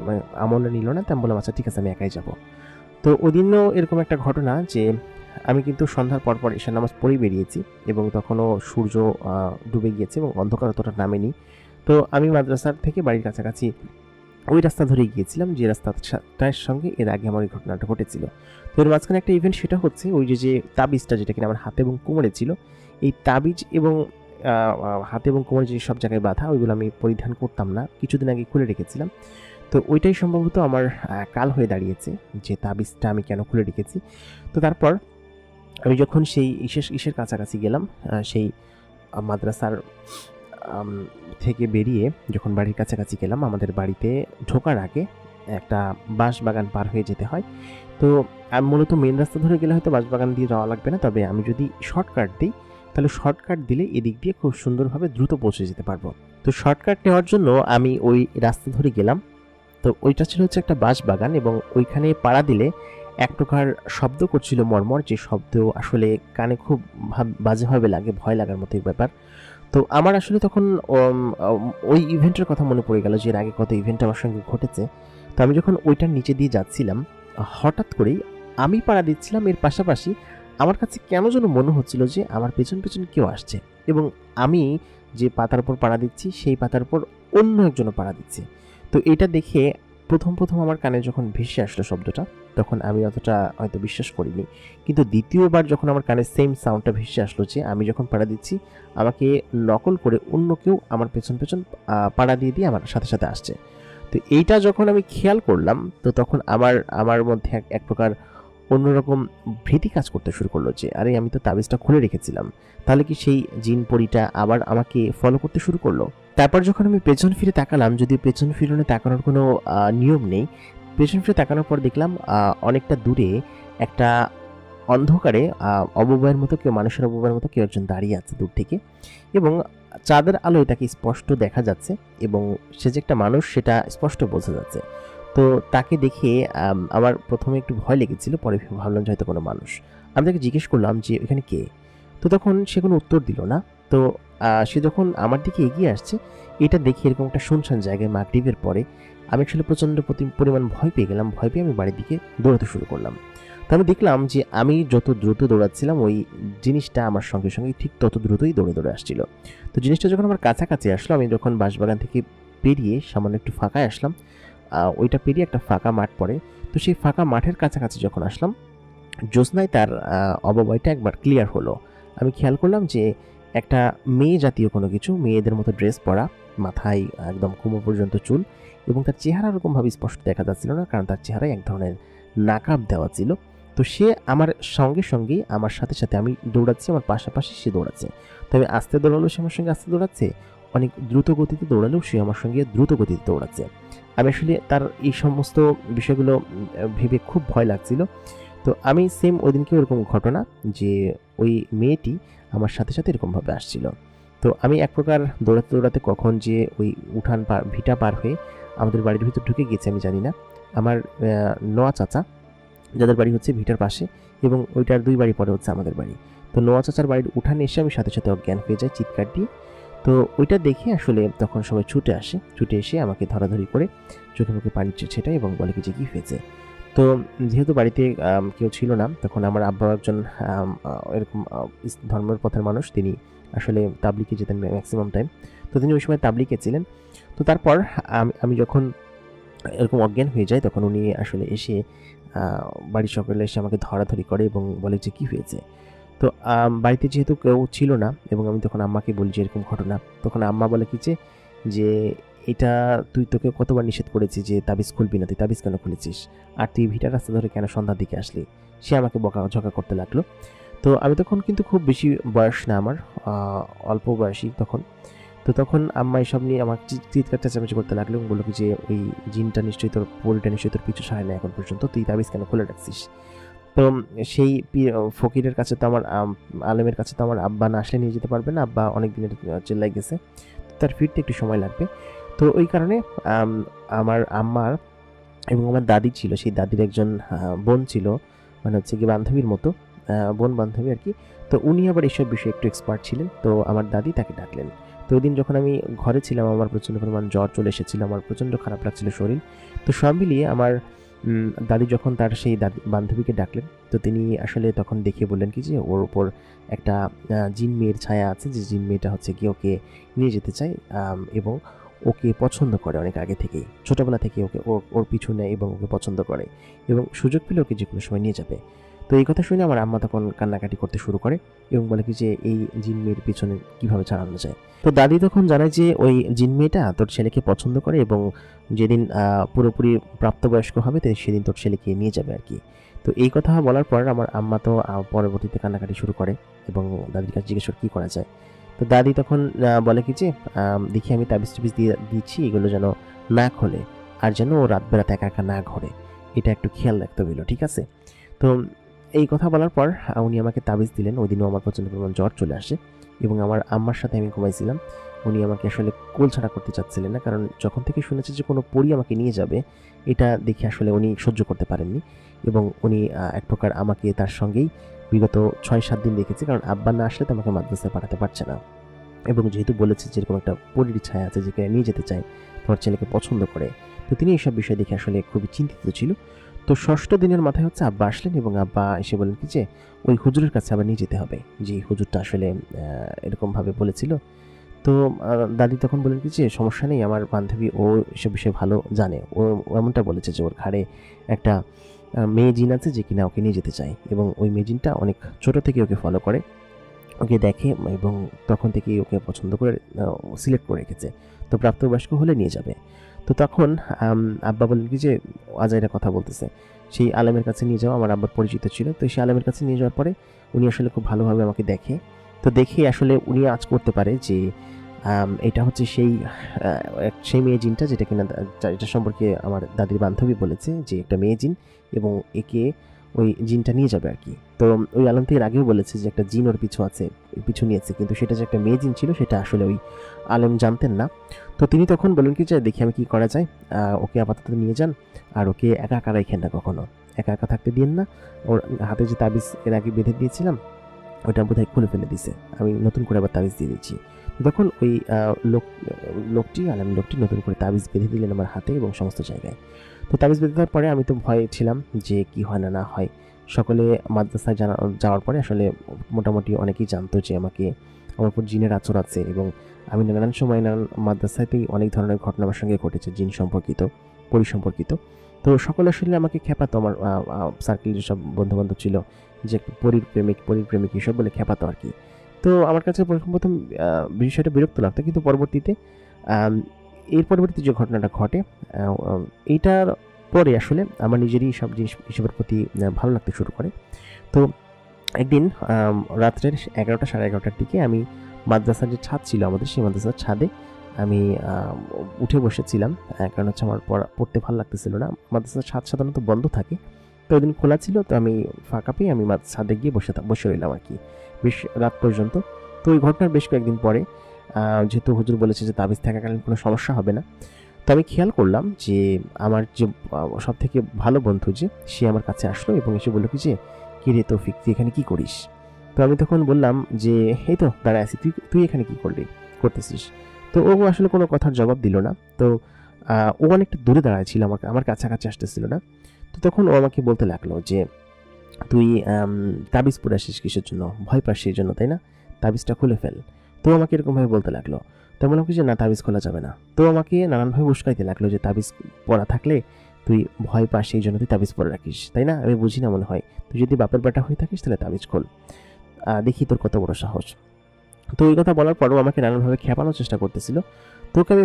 আমলে নিল না, তাই আমি বললাম আচ্ছা ঠিক আছে আমি একাই যাব। তো ওদিনও এরকম একটা ঘটনা যে আমি কিন্তু সন্ধ্যার পর ঈশার নামাজ পড়েই বেরিয়েছি এবং তখনও সূর্য ডুবে গিয়েছে এবং অন্ধকার অতটা নামেনি। তো আমি মাদ্রাসার থেকে বাড়ির কাছাকাছি ওই রাস্তা ধরেই গিয়েছিলাম যে রাস্তাটার সঙ্গে এর আগে আমার এই ঘটনাটা ঘটেছিল। তো এর মাঝখানে একটা ইভেন্ট, সেটা হচ্ছে ওই যে তাবিজটা যেটা কিনা আমার হাতে এবং কোমরে ছিল, এই তাবিজ এবং হাতে এবং কোমরে যে সব জায়গায় বাঁধা ওইগুলো আমি পরিধান করতাম না, কিছুদিন আগে খুলে রেখেছিলাম। তো ওইটাই সম্ভবত আমার কাল হয়ে দাঁড়িয়েছে যে তাবিজটা আমি কেন খুলে রেখেছি। তো তারপর আমি যখন সেই ইসের কাছাকাছি গেলাম, সেই মাদ্রাসার থেকে বেরিয়ে যখন বাড়ির কাছাকাছি গেলাম, আমাদের বাড়িতে ঢোকার আগে একটা বাঁশবাগান পার হয়ে যেতে হয়। তো আমি মূলত মেন রাস্তা ধরে গেলে হয়তো বাঁশবাগান দিয়ে যাওয়া লাগবে না, তবে আমি যদি শর্টকাট দিই তাহলে শর্টকাট দিলে এদিক দিয়ে খুব সুন্দরভাবে দ্রুত পৌঁছে যেতে পারবো। তো শর্টকাট নেওয়ার জন্য আমি ওই রাস্তা ধরে গেলাম। তো ওইটা ছিল হচ্ছে একটা বাঁশবাগান এবং ওইখানে পাড়া দিলে এক প্রকার শব্দ করছিল মর্মর, যে শব্দ আসলে কানে খুব বাজেভাবে লাগে, ভয় লাগার মতো ব্যাপার। তো আমার আসলে তখন ওই ইভেন্টের কথা মনে পড়ে গেল যে এর আগে কত ইভেন্ট আমার সঙ্গে ঘটেছে। তো আমি যখন ওইটার নিচে দিয়ে যাচ্ছিলাম, হঠাৎ করেই আমি পাড়া দিচ্ছিলাম, এর পাশাপাশি আমার কাছে কেন যেন মনে হচ্ছিল যে আমার পেছন পেছন কেউ আসছে এবং আমি যে পাতার উপর পাড়া দিচ্ছি সেই পাতার উপর অন্য একজনও পাড়া দিচ্ছে। তো এটা দেখে প্রথম আমার কানে যখন ভেসে আসলো শব্দটা, তখন আমি অতটা হয়তো বিশ্বাস করিনি, কিন্তু দ্বিতীয়বার যখন আমার কানে সেম সাউন্ডটা ভেসে আসলো যে আমি যখন পাড়া দিচ্ছি আমাকে নকল করে অন্য কেউ আমার পেছন পাড়া দিয়ে আমার সাথে সাথে আসছে। তো এইটা যখন আমি খেয়াল করলাম, তো তখন আমার মধ্যে এক প্রকার অন্যরকম ভীতি কাজ করতে শুরু করলো যে আরে আমি তো তাবিজটা খুলে রেখেছিলাম, তাহলে কি সেই জিন পরিটা আবার আমাকে ফলো করতে শুরু করলো। তারপর যখন আমি পেছন ফিরে তাকালাম, যদিও পেছন ফিরনে তাকানোর কোনো নিয়ম নেই, পেছন ফিরে তাকানোর পর দেখলাম অনেকটা দূরে একটা অন্ধকারে অবয়বের মতো কেউ, মানুষের অবয়বের মতো কেউ একজন দাঁড়িয়ে আছে দূর থেকে এবং চাঁদের আলোয় তাকে স্পষ্ট দেখা যাচ্ছে এবং সে যে একটা মানুষ সেটা স্পষ্ট বোঝা যাচ্ছে। তো তাকে দেখে আমার প্রথমে একটু ভয় লেগেছিল, পরে ভাবলাম যে হয়তো কোনো মানুষ। আমি তাকে জিজ্ঞেস করলাম যে এখানে কে। তো তখন সে কোনো উত্তর দিল না। তো সে যখন আমার দিকে এগিয়ে আসছে, এটা দেখে এরকম একটা শুনশান জায়গায় মাগরিবের পরে আমি আসলে প্রচণ্ড পরিমাণ ভয় পেয়ে গেলাম। ভয় পেয়ে আমি বাড়ির দিকে দৌড়াতে শুরু করলাম। তো আমি দেখলাম যে আমি যত দ্রুত দৌড়াচ্ছিলাম ওই জিনিসটা আমার সঙ্গে সঙ্গে ঠিক তত দ্রুতই দৌড়ে আসছিল। তো জিনিসটা যখন আমার কাছাকাছি আসলো, আমি যখন বাঁশবাগান থেকে পেরিয়ে সামান্য একটু ফাঁকায় আসলাম, ওইটা পেরিয়ে একটা ফাঁকা মাঠ পড়ে। তো সেই ফাঁকা মাঠের কাছাকাছি যখন আসলাম, জ্যোৎস্নায় তার অবয়বটা একবার ক্লিয়ার হলো। আমি খেয়াল করলাম যে একটা মেয়ে জাতীয় কোনো কিছু, মেয়েদের মতো ড্রেস পরা, মাথায় একদম কোমর পর্যন্ত চুল এবং তার চেহারা ওরকমভাবে স্পষ্ট দেখা যাচ্ছিল না, কারণ তার চেহারায় এক ধরনের নাকাব দেওয়া ছিল। তো তো সে আমার সঙ্গে সঙ্গেই আমার সাথে সাথে আমি দৌড়াচ্ছি, আমার পাশাপাশি সে দৌড়াচ্ছে। তবে আস্তে দৌড়ালেও সে আমার সঙ্গে আস্তে দৌড়াচ্ছে, অনেক দ্রুত গতিতে দৌড়ালেও সে আমার সঙ্গে দ্রুত গতিতে দৌড়াচ্ছে। আমি আসলে তার এই সমস্ত বিষয়গুলো ভেবে খুব ভয় লাগছিল। তো আমি সেম ওই দিনকে ওরকম ঘটনা যে ওই মেয়েটি আমার সাথে সাথে এরকমভাবে আসছিল। তো আমি এক প্রকার দৌড়াতে দৌড়াতে কখন যে ওই উঠান পার ভিটা পার হয়ে আমাদের বাড়ির ভিতর ঢুকে গেছে আমি জানি না। আমার নোয়া চাচা, যাদের বাড়ি হচ্ছে ভিটার পাশে এবং ওইটার 2 বাড়ি পরে হচ্ছে আমাদের বাড়ি। তো নোয়া চাচার বাড়ির উঠানে এসে আমি সাথে সাথে অজ্ঞান হয়ে যাই চিৎকার দিয়ে। তো ওইটা দেখে আসলে তখন সবাই ছুটে আসে, ছুটে এসে আমাকে ধরাধরি করে চোখে মুখে পানি ছেটায় এবং বলে কি যে কী হয়েছে। তো যেহেতু বাড়িতে কেউ ছিল না, তখন আমার আব্বা একজন এরকম ধর্মের পথের মানুষ, তিনি আসলে তাবলিগে যেতেন ম্যাক্সিমাম টাইম। তো তিনি ওই সময় তাবলিগে ছিলেন। তো তারপর আমি যখন এরকম অজ্ঞান হয়ে যাই তখন উনি আসলে এসে বাড়ির সকলে এসে আমাকে ধরাধরি করে এবং বলে যে কী হয়েছে। তো বাড়িতে যেহেতু কেউ ছিল না এবং আমি তখন আম্মাকে বলি যে এরকম ঘটনা, তখন আম্মা বলে কি যে এটা তোকে কতবার নিষেধ করেছি যে তাবিজ খুলবি না, তুই তাবিজ কেন খুলেছিস, আর তুই ভিটার রাস্তা ধরে কেন সন্ধ্যার দিকে আসলি। সে আমাকে বকাঝকা করতে লাগলো। তো আমি তখন কিন্তু খুব বেশি বয়স না আমার, অল্প বয়সী তখন। তো তখন আম্মা এসব নিয়ে আমার চিৎকার চেঁচামেচি করতে লাগলো এবং বললো যে ওই জিনটা নিশ্চয়ই তোর পরিটা নিশ্চয়ই তোর পিছু ছাড়ে না এখন পর্যন্ত, তুই তাবিজ কেন খুলে রাখছিস। তো সেই ফকিরের কাছে তো আমার আলেমের কাছে তো আমার আব্বা না আসলে নিয়ে যেতে পারবে না, আব্বা অনেক দিনের চেল্লাই গেছে, তার ফিরতে একটু সময় লাগবে। তো ওই কারণে আমার আম্মার এবং আমার দাদি ছিল, সেই দাদির একজন বোন ছিল, মানে হচ্ছে কি বান্ধবীর মতো, বোন বান্ধবী আর কি। তো উনি আবার এইসব বিষয়ে একটু এক্সপার্ট ছিলেন। তো আমার দাদি তাকে ডাকলেন। তো ওই দিন যখন আমি ঘরে ছিলাম আমার প্রচণ্ড পরিমাণ জ্বর চলে এসেছিল, আমার প্রচণ্ড খারাপ লাগছিল শরীর। তো সব মিলিয়ে আমার দাদি যখন তার সেই দাদি বান্ধবীকে ডাকলেন, তো তিনি আসলে তখন দেখিয়ে বললেন কি যে ওর ওপর একটা জিন মেয়ের ছায়া আছে, যে জিন মেয়েটা হচ্ছে কি ওকে নিয়ে যেতে চায় এবং ওকে পছন্দ করে অনেক আগে থেকেই, ছোটোবেলা থেকে ওকে ওর পিছু নেয় এবং ওকে পছন্দ করে এবং সুযোগ পেলে ওকে যে কোনো সময় নিয়ে যাবে। তো এই কথা শুনে আমার আম্মা তখন কান্নাকাটি করতে শুরু করে এবং বলে কি যে এই জিন মেয়ের পিছনে কীভাবে ছাড়ানো যায়। তো দাদি তখন জানায় যে ওই জিন মেয়েটা তোর ছেলেকে পছন্দ করে এবং যেদিন পুরোপুরি প্রাপ্তবয়স্ক হবে সেদিন তোর ছেলেকে নিয়ে যাবে আর কি। তো এই কথা বলার পর আমার আম্মা তো পরবর্তীতে কান্নাকাটি শুরু করে এবং দাদির কাছে জিজ্ঞেস করে কী করা যায়। তো দাদি তখন বলে কি যে দেখি আমি তাবিজ টাবিজ দিয়ে দিচ্ছি, এগুলো যেন না খোলে আর যেন ও রাত বেড়াতে একা একা না ঘোরে, এটা একটু খেয়াল রাখতে হইল, ঠিক আছে। তো এই কথা বলার পর উনি আমাকে তাবিজ দিলেন। ওই দিনও আমার প্রচণ্ড পরিমাণ জ্বর চলে আসে এবং আমার আম্মার সাথে আমি ঘুমাইছিলাম। উনি আমাকে আসলে কোল ছাড়া করতে চাচ্ছিলেন না, কারণ যখন থেকে শুনেছে যে কোনো পরী আমাকে নিয়ে যাবে, এটা দেখে আসলে উনি সহ্য করতে পারেননি এবং উনি এক প্রকার আমাকে তার সঙ্গেই বিগত 6-7 দিন রেখেছে, কারণ আব্বা না আসলে তো আমাকে মাদ্রাসায় পাঠাতে পারছে না এবং যেহেতু বলেছে যে এরকম একটা পরীর ছায়া আছে যেখানে নিয়ে যেতে চায়, তোমার ছেলেকে পছন্দ করে। তো তিনি এইসব বিষয় দেখে আসলে খুবই চিন্তিত ছিল। তো 6ষ্ঠ দিনের মাথায় হচ্ছে আব্বা আসলেন এবং আব্বা এসে বলেন কি যে ওই হুজুরের কাছে আবার নিয়ে যেতে হবে, যে হুজুরটা আসলে এরকমভাবে বলেছিল। তো দাদি তখন বলেন কি যে সমস্যা নেই, আমার বান্ধবী ও এসব বিষয়ে ভালো জানে, ও এমনটা বলেছে যে ওর ঘাড়ে একটা মেয়ে জিন আছে যে কিনা ওকে নিয়ে যেতে চায় এবং ওই মেয়ে জিনটা অনেক ছোট থেকে ওকে ফলো করে, ওকে দেখে এবং তখন থেকেই ওকে পছন্দ করে সিলেক্ট করে রেখেছে, তো প্রাপ্তবয়স্ক হলে নিয়ে যাবে। তো তখন আব্বা বলেন কি যে আজাইরা কথা বলতেছে, সেই আলেমের কাছে নিয়ে যাওয়া আমার আব্বার পরিচিত ছিল। তো সেই আলেমের কাছে নিয়ে যাওয়ার পরে উনি আসলে খুব ভালোভাবে আমাকে দেখে। তো দেখে আসলে উনি আজ করতে পারে যে এটা হচ্ছে সেই মেয়ে জিনটা যেটা কিনা এটা সম্পর্কে আমার দাদির বান্ধবী বলেছে যে একটা মেয়ে জিন এবং একে ওই জিনটা নিয়ে যাবে আর কি। তো ওই আলম থেকে আগেও বলেছে যে একটা জিন ওর পিছু নিয়েছে, কিন্তু সেটা যে একটা মেয়ে জিন ছিল সেটা আসলে ওই আলেম জানতেন না। তো তিনি তখন বলেন কি যে দেখি আমি কি করা যায়, ওকে আপাতত নিয়ে যান আর ওকে একা একা রাখেন না, কখনো একা একা থাকতে দিন না। ওর হাতে যে তাবিজ এর আগে বেঁধে দিয়েছিলাম ওইটা বোধহয় খুলে ফেলে দিছে, আমি নতুন করে আবার তাবিজ দিয়ে দিচ্ছি। তখন ওই আলেম লোকটি নতুন করে তাবিজ বেঁধে দিলেন আমার হাতে এবং সমস্ত জায়গায়। তো তাবিজ বেঁধে দেওয়ার পরে আমি তো ভয়ে ছিলাম যে কি হয় না হয়। সকলে মাদ্রাসায় যাওয়ার পরে আসলে মোটামুটি অনেকেই জানতো যে আমার উপর জিনের আচর আছে এবং আমি নানান সময় মাদ্রাসাতেই অনেক ধরনের ঘটনা আমার সঙ্গে ঘটেছে জিন সম্পর্কিত, পরি সম্পর্কিত। তো সকলে আসলে আমাকে খেপাতো, আমার সার্কেল যেসব বন্ধুবান্ধব ছিল যে পরীর প্রেমিক এসব বলে খেপাতো আর কি। তো আমার কাছে প্রথম বিষয়টা বিরক্ত লাগতো, কিন্তু এর পরবর্তীতে যে ঘটনাটা ঘটে এইটার পরে আসলে আমার নিজেরই সব জিনিস এসবের প্রতি ভালো লাগতে শুরু করে। তো একদিন রাত্রের 11টা সাড়ে 11টার দিকে আমি মাদ্রাসার যে ছাদ ছিল আমাদের, সেই মাদ্রাসার ছাদে আমি উঠে বসেছিলাম। কারণ হচ্ছে আমার পড়তে ভালো লাগতেছিল না। মাদ্রাসার ছাদ সাধারণত বন্ধ থাকে, তো ওই দিন খোলা ছিল, তো আমি ফাঁকা পেয়ে আমি ছাদে গিয়ে বসে রইলাম আর কি বেশ রাত পর্যন্ত। তো ওই ঘটনার বেশ কয়েকদিন পরে যেহেতু হুজুর বলেছে যে তাবিজ থাকাকালীন কোনো সমস্যা হবে না, তো আমি খেয়াল করলাম যে আমার যে সব থেকে ভালো বন্ধু যে, সে আমার কাছে আসলো এবং এসে বললো কি যে, কী রে তৌফিক, তুই এখানে কী করিস? তো আমি তখন বললাম যে এই তো দাঁড়ায় আছি, তুই এখানে কী করতেছিস? তো ও আসলে কোনো কথার জবাব দিল না। তো ও অনেকটা দূরে দাঁড়ায় ছিল, আমার কাছাকাছি আসতেছিল না। তো তখন ও আমাকে বলতে লাগলো যে, তুই তাবিজ পরে আসিস কিসের জন্য? ভয় পাস সেই জন্য, তাই না? তাবিজটা খুলে ফেল। তো আমাকে এরকমভাবে বলতে লাগলো। তো বললাম কি যে না, তাবিজ খোলা যাবে না। তো আমাকে নানানভাবে উস্কাইতে লাগলো যে তাবিজ পরা থাকলে তুই ভয় পাস সেই জন্য তুই তাবিজ পরে রাখিস, তাই না? আমি বুঝি না মনে হয়, তুই যদি বাপের বেটা হয়ে থাকিস তাহলে তাবিজ খোল, দেখি তোর কত বড় সাহস। তো এই কথা বলার পরও আমাকে নানানভাবে খেপানোর চেষ্টা করতেছিল। তো ওকে আমি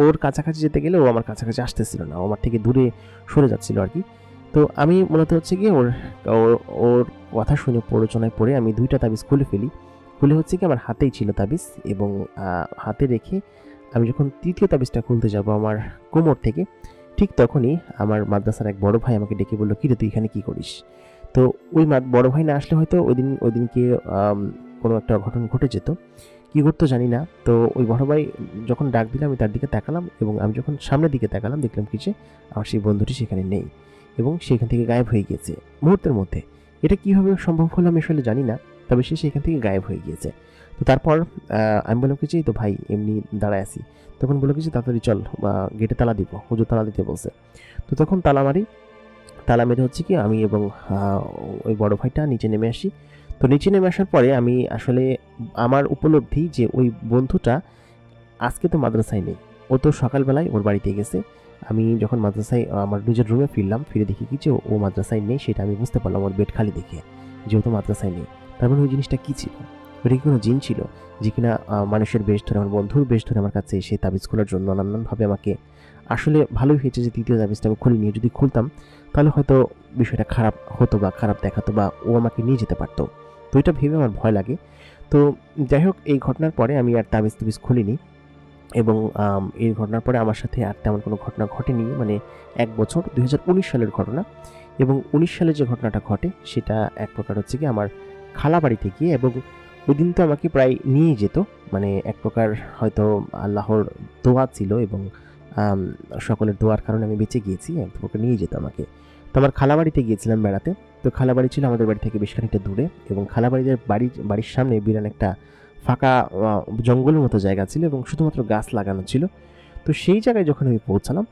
ওর কাছাকাছি যেতে গেলে ও আমার কাছাকাছি আসতেছিল না, ও আমার থেকে দূরে সরে যাচ্ছিল আর কি। তো আমি মূলত হচ্ছে গিয়ে ওর ওর কথা শুনে প্ররোচনায় পড়ে আমি 2টা তাবিজ খুলে ফেলি। খুলে হচ্ছে কি আমার হাতেই ছিল তাবিজ, এবং হাতে রেখে আমি যখন 3য় তাবিজটা খুলতে যাব আমার কোমর থেকে, ঠিক তখনই আমার মাদ্রাসার এক বড় ভাই আমাকে ডেকে বললো, কিরে তুই এখানে কী করিস? তো ওই বড় ভাই না আসলে হয়তো ওই দিনকে কোনো একটা অঘটন ঘটে যেত, কী ঘটতো জানি না। তো ওই বড় ভাই যখন ডাক দিলাম আমি তার দিকে তাকালাম, এবং আমি যখন সামনের দিকে তাকালাম দেখলাম কি যে আমার সেই বন্ধুটি সেখানে নেই এবং সেখান থেকে গায়েব হয়ে গিয়েছে মুহূর্তের মধ্যে। এটা কীভাবে সম্ভব হলো আমি আসলে জানি না, তবে সে সেখান থেকে গায়েব হয়ে গিয়েছে। তো তারপর আমি বললাম কি যে, তো ভাই এমনি দাঁড়ায় আছি। তখন বললো কি যে তাড়াতাড়ি চল, গেটে তালা দিব, হুজুর তালা দিতে বলছে। তো তখন তালা মেরে হচ্ছে কি আমি এবং ওই বড় ভাইটা নিচে নেমে আসি। তো নিচে নেমে আসার পরে আমি আসলে আমার উপলব্ধি যে ওই বন্ধুটা আজকে তো মাদ্রাসায় নেই, ও তো সকালবেলায় ওর বাড়িতে গেছে। আমি যখন মাদ্রাসায় আমার নিজের রুমে ফিরে দেখি কি যে ও মাদ্রাসায় নেই, সেটা আমি বুঝতে পারলাম ওর বেড খালি দেখে, যেহেতু মাদ্রাসায় নেই। তার মানে ওই জিনিসটা কী ছিল? ওটা কি কোনো জিন ছিল যে কিনা মানুষের বেশ ধরে, আমার বন্ধুর বেশ ধরে আমার কাছে এসে তাবিজ খোলার জন্য নানানভাবে আমাকে, আসলে ভালোই হয়েছে যে 3য় তাবিজটা আমি খুলে নিয়ে যদি খুলতাম তাহলে হয়তো বিষয়টা খারাপ হতো বা খারাপ দেখাতো বা ও আমাকে নিয়ে যেতে পারতো। তো এটা ভেবে আমার ভয় লাগে। তো যাই হোক, এই ঘটনার পরে আমি আর তাবিজ খুলিনি, এবং এই ঘটনার পরে আমার সাথে আর তেমন কোনো ঘটনা ঘটেনি। মানে 1 বছর, 2019 সালের ঘটনা। এবং 19 সালে যে ঘটনাটা ঘটে সেটা এক প্রকার হচ্ছে কি আমার খালা বাড়িতে গিয়ে, এবং ওই দিন তো আমাকে প্রায় নিয়ে যেত, মানে এক প্রকার হয়তো আল্লাহর দোয়া ছিল এবং সকলের দোয়ার কারণে আমি বেঁচে গিয়েছি, এক প্রকার নিয়ে যেত আমাকে। তো আমার খালা বাড়িতে গিয়েছিলাম বেড়াতে। তো খালা বাড়ি ছিল আমাদের বাড়ি থেকে বেশ খানিকটা দূরে, এবং খালা বাড়ির সামনে বিরান একটা ফাঁকা জঙ্গলের মতো জায়গা ছিল এবং শুধুমাত্র গাছ লাগানো ছিল। তো সেই জায়গায় যখন আমি পৌঁছালাম,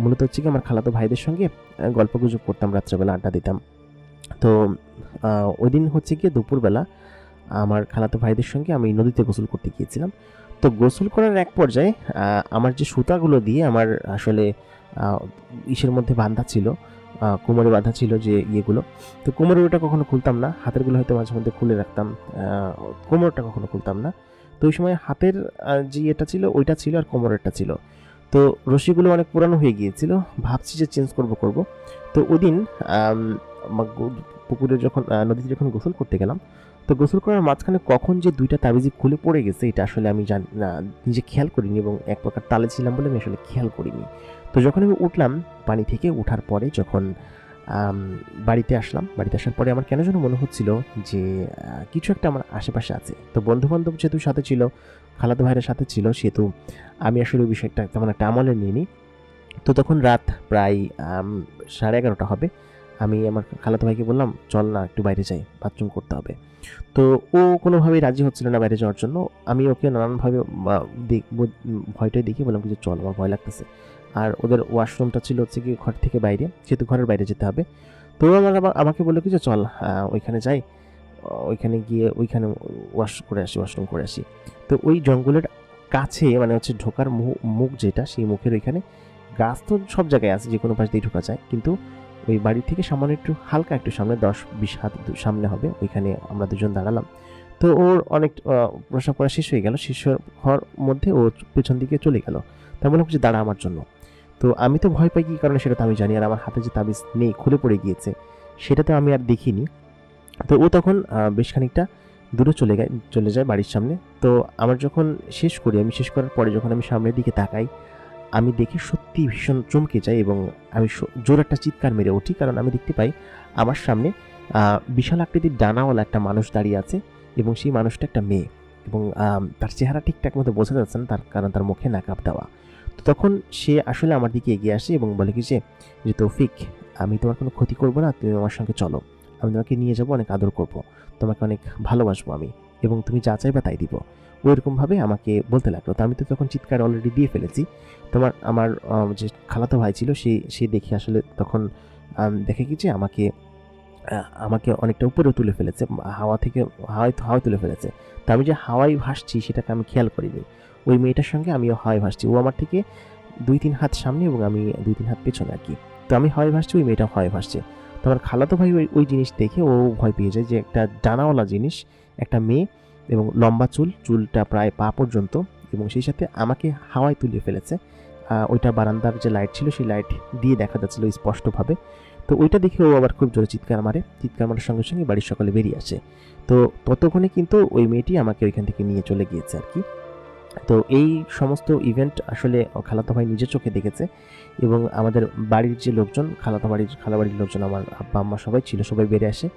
মূলত হচ্ছে কি আমার খালাতো ভাইদের সঙ্গে গল্পগুজব করতাম, রাত্রেবেলা আড্ডা দিতাম। তো ওই দিন হচ্ছে গিয়ে দুপুরবেলা আমার খালাতো ভাইদের সঙ্গে আমি নদীতে গোসল করতে গিয়েছিলাম। তো গোসল করার এক পর্যায়ে আমার যে সুতাগুলো দিয়ে আমার আসলে ইসের মধ্যে বাঁধা ছিল, কোমরে বাঁধা ছিল যে ইয়েগুলো, তো কোমরের ওটা কখনো খুলতাম না, হাতেরগুলো হয়তো মাঝে মধ্যে খুলে রাখতাম, কোমরটা কখনো খুলতাম না। তো ওই সময় হাতের যে ইয়েটা ছিল ওইটা ছিল আর কোমরেরটা ছিল। তো রশিগুলো অনেক পুরানো হয়ে গিয়েছিল, ভাবছি যে চেঞ্জ করব। তো ওদিন পুকুরে যখন নদীতে যখন গোসল করতে গেলাম, তো গোসল করার মাঝখানে কখন যে 2টা তাবিজই খুলে পড়ে গেছে এটা আসলে আমি নিজে খেয়াল করিনি, এবং এক প্রকার তালে ছিলাম বলে আমি আসলে খেয়াল করিনি। তো যখন আমি উঠলাম পানি থেকে, ওঠার পরে যখন বাড়িতে আসার পরে আমার কেন যেন মনে হচ্ছিল যে কিছু একটা আমার আশেপাশে আছে। তো বন্ধুবান্ধব যেহেতু সাথে ছিল, খালাতো ভাইয়ের সাথে ছিল, সেহেতু আমি আসলে বিষয়টা তেমন একটা আমলে নিইনি। তো তখন রাত প্রায় 11:30 হবে। আমি আমার খালাতো ভাইকে বললাম, চল না একটু বাইরে যাই, বাথরুম করতে হবে। তো ও কোনোভাবেই রাজি হচ্ছিল না বাইরে যাওয়ার জন্য। আমি ওকে নানানভাবে ভয়টাই দেখিয়ে বললাম যে চল, আমার ভয় লাগতেছে। আর ওদের ওয়াশরুমটা ছিল হচ্ছে কি ঘর থেকে বাইরে, যেহেতু ঘরের বাইরে যেতে হবে। তো আমাকে বললো কি যে চল ওইখানে যাই, ওইখানে গিয়ে ওইখানে ওয়াশরুম করে আসি। তো ওই জঙ্গলের কাছে, মানে হচ্ছে ঢোকার মুখ যেটা, সেই মুখের ওইখানে গাছ তো সব জায়গায় আছে, যে কোনো পাশ দিয়ে ঢোকা যায়, কিন্তু ওই বাড়ি থেকে সামান্য একটু হালকা একটু সামনে 10-20 হাত সামনে হবে, ওইখানে আমরা দুজন দাঁড়ালাম। তো ওর অনেক প্রসাব করা শেষ হয়ে গেল, শেষ হওয়ার মধ্যে ও পেছন দিকে চলে গেল। তাই মনে হচ্ছে দাঁড়া আমার জন্য। তো আমি তো ভয় পাই কি কারণে সেটা তো আমি জানি, আর আমার হাতে যে তাবিজ নেই, খুলে পড়ে গিয়েছে, সেটা তো আমি আর দেখিনি। তো ও তখন বেশ খানিকটা দূরে চলে যায় বাড়ির সামনে। তো আমার যখন আমি শেষ করার পরে যখন আমি সামনের দিকে তাকাই, আমি দেখে সত্যি ভীষণ চমকে যাই এবং আমি জোর একটা চিৎকার মেরে উঠি, কারণ আমি দেখতে পাই আমার সামনে বিশাল আকৃতির ডানাওয়ালা একটা মানুষ দাঁড়িয়ে আছে এবং সেই মানুষটা একটা মেয়ে, এবং তার চেহারা ঠিকঠাক মতো বোঝা যাচ্ছে না, তার কারণ তার মুখে নাকাব দেওয়া। তো তখন সে আসলে আমার দিকে এগিয়ে আসে এবং বলে কি যে তৌফিক, আমি তোমার কোনো ক্ষতি করবো না, তুমি আমার সঙ্গে চলো, আমি তোমাকে নিয়ে যাবো, অনেক আদর করব, তোমাকে অনেক ভালোবাসবো আমি, এবং তুমি যা চাইবা তাই দিব। ওইরকমভাবে আমাকে বলতে লাগলো। তো আমি তো তখন চিৎকার অলরেডি দিয়ে ফেলেছি। আমার যে খালাতো ভাই ছিল সে দেখে আসলে তখন দেখে কি যে আমাকে অনেকটা উপরে তুলে ফেলেছে, হাওয়ায় তুলে ফেলেছে। তো আমি যে হাওয়ায় ভাসছি সেটাকে আমি খেয়াল করিনি। ওই মেয়েটার সঙ্গে আমিও হাওয়ায় ভাসছি, ও আমার থেকে 2-3 হাত সামনে এবং আমি 2-3 হাত পেছনে আর কি। তো আমি হাওয়ায় ভাসছি, ওই মেয়েটাও হাওয়ায় ভাসছে। তো আমার খালাতো ভাই ওই জিনিস দেখে ও ভয় পেয়ে যায় যে একটা ডানাওয়ালা জিনিস, একটা মেয়ে এবং লম্বা চুলটা প্রায় পা পর্যন্ত, এবং সেই সাথে আমাকে হাওয়ায় তুলে ফেলেছে। ওইটা বারান্দার যে লাইট ছিল সেই লাইট দিয়ে দেখা যাচ্ছিল স্পষ্টভাবে। তো ওইটা দেখে ও আবার খুব জোরে চিৎকার মারার সঙ্গে সঙ্গে বাড়ির সকলে বেরিয়ে আসে। তো ততক্ষণে কিন্তু ওই মেয়েটি আমাকে ওইখান থেকে নিয়ে চলে গিয়েছে আর কি। তো এই সমস্ত ইভেন্ট আসলে খালাতো ভাই নিজের চোখে দেখেছে, এবং আমাদের বাড়ির যে লোকজন, খালাবাড়ির লোকজন, আমার আব্বা আম্মা সবাই ছিল, সবাই বেরিয়ে আসে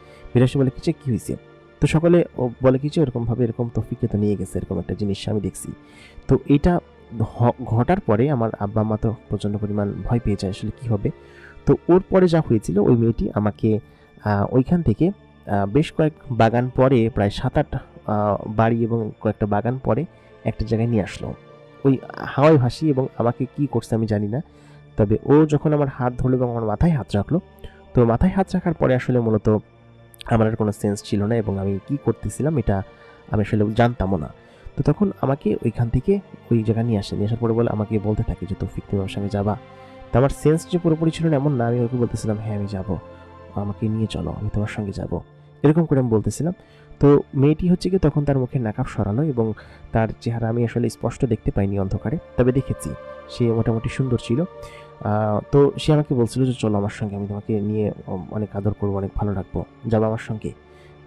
বলে কি হয়েছে। তো সকলে ও বলে কি এরকম তৌফিককে তো নিয়ে গেছে, এরকম একটা জিনিস আমি দেখছি। তো এইটা ঘটার পরে আমার আব্বা আম্মা তো প্রচণ্ড পরিমাণ ভয় পেয়ে যায় আসলে কি হবে। তো ওর পরে যা হয়েছিল, ওই মেয়েটি আমাকে ওইখান থেকে বেশ কয়েক বাগান পরে, প্রায় 7-8 বাড়ি এবং কয়েকটা বাগান পরে একটা জায়গায় নিয়ে আসলো ওই হাওয়ায় ভাসি, এবং আমাকে কি করছে আমি জানি না। তবে ও যখন আমার হাত ধরলো এবং আমার মাথায় হাত রাখলো, তো মাথায় হাত রাখার পরে আসলে মূলত আমার আর কোনো সেন্স ছিল না, এবং আমি কি করতেছিলাম এটা আমি আসলে জানতামও না। তো তখন আমাকে ওইখান থেকে ওই জায়গায় নিয়ে আসার পরে আমাকে বলতে থাকে যে তৌফিক, তুমি আমার সঙ্গে যাবা। তো আমার সেন্স যে পুরোপুরি ছিল না এমন না, আমি ওকে বলতেছিলাম হ্যাঁ আমি যাবো, আমাকে নিয়ে চলো, আমি তোমার সঙ্গে যাব, এরকম করে আমি বলতেছিলাম। তো মেয়েটি হচ্ছে কি তখন তার মুখে নাকাব সরালো, এবং তার চেহারা আমি আসলে স্পষ্ট দেখতে পাইনি অন্ধকারে, তবে দেখেছি সে মোটামুটি সুন্দর ছিল। তো সে আমাকে বলছিল যে চলো আমার সঙ্গে, আমি তোমাকে নিয়ে অনেক আদর করবো, অনেক ভালো রাখবো, যাবো আমার সঙ্গে।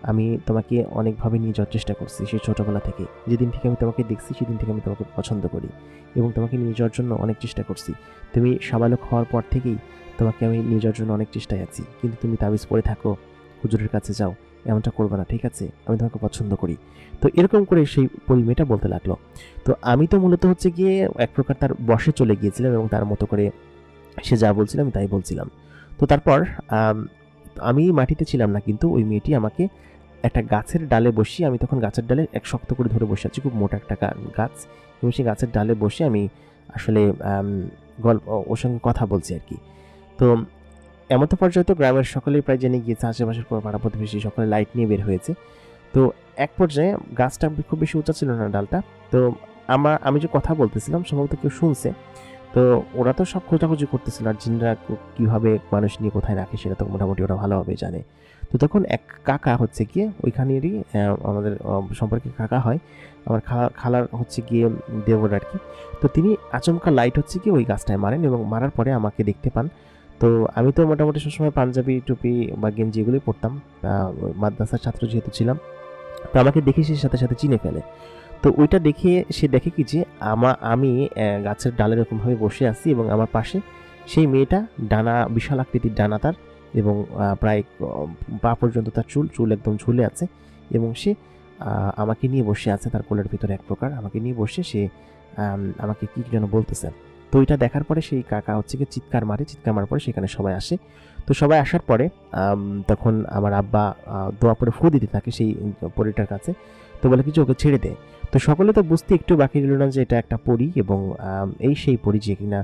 আমি তোমাকে অনেকভাবে নিয়ে যাওয়ার চেষ্টা করছি সেই ছোটোবেলা থেকে, যেদিন থেকে আমি তোমাকে দেখছি সেদিন থেকে আমি তোমাকে পছন্দ করি এবং তোমাকে নিয়ে যাওয়ার জন্য অনেক চেষ্টা করছি। তুমি সাবালক হওয়ার পর থেকেই তোমাকে আমি নিয়ে যাওয়ার জন্য অনেক চেষ্টায় আছি, কিন্তু তুমি তাবিজ পড়ে থাকো, হুজুরের কাছে যাও, এমনটা করবে না, ঠিক আছে? আমি তোমাকে পছন্দ করি। তো এরকম করে সেই পরিমেয়টা বলতে লাগলো। তো আমি তো মূলত হচ্ছে গিয়ে এক প্রকার তার বশে চলে গিয়েছিলাম, এবং তার মতো করে সে যা বলছিলাম তাই বলছিলাম। তো তারপর আমি মাটিতে ছিলাম না, কিন্তু ওই মেয়েটি আমাকে একটা গাছের ডালে বসিয়ে, আমি তখন গাছের ডালে এক শক্ত করে ধরে বসে আছি, খুব মোটা একটা গাছ, এবং সেই গাছের ডালে বসে আমি আসলে ওর সঙ্গে কথা বলছি আর কি। তো এমন তো পর্যায়ে তো গ্রামের সকলেই প্রায় জেনে গিয়েছে, আশেপাশের পাড়া প্রতিবেশী সকলে লাইট নিয়ে বের হয়েছে। তো এক পর্যায়ে গাছটা খুব বেশি উঁচা ছিল না ডালটা, তো আমি যে কথা বলতেছিলাম সম্ভবত কেউ শুনছে। তো ওরা তো সব খোঁজাখুঁজি করতেছিল, আর জিনরা কীভাবে মানুষ নিয়ে কোথায় রাখে সেটা তো মোটামুটি ওরা ভালোভাবে জানে। তো তখন এক কাকা হচ্ছে গিয়ে ওইখানেরই আমাদের সম্পর্কে কাকা হয়, আমার খালার হচ্ছে গিয়ে দেবর আর কি। তো তিনি আচমকা লাইট হচ্ছে গিয়ে ওই গাছটায় মারেন, এবং মারার পরে আমাকে দেখতে পান। তো আমি তো মোটামুটি সবসময় পাঞ্জাবি টুপি বা গেঞ্জি এগুলোই পরতাম, মাদ্রাসার ছাত্র যেহেতু ছিলাম। তো আমাকে দেখে সে সাথে সাথে চিনে ফেলে। তো ওইটা দেখে সে দেখে কি যে আমি গাছের ডালে এরকমভাবে বসে আছি, এবং আমার পাশে সেই মেয়েটা, বিশাল আকৃতির ডানা তার, এবং প্রায় পা পর্যন্ত তার চুল একদম ঝুলে আছে, এবং সে আমাকে নিয়ে বসে আছে তার কোলের ভিতরে, এক প্রকার আমাকে নিয়ে বসে সে আমাকে কি যেন বলতেছে। তো এটা দেখার পরে সেই কাকা হচ্ছে কি চিৎকার মারার পরে সেখানে সবাই আসে। তো সবাই আসার পরে তখন আমার আব্বা দোয়া পরে ফু দিতে থাকে সেই পরীটার কাছে। তো বলে কিছু ওকে ছেড়ে দে। তো সকলে তো বুঝতে একটু বাকি রইল না যে এটা একটা পরী, এবং এই সেই পরী যে কিনা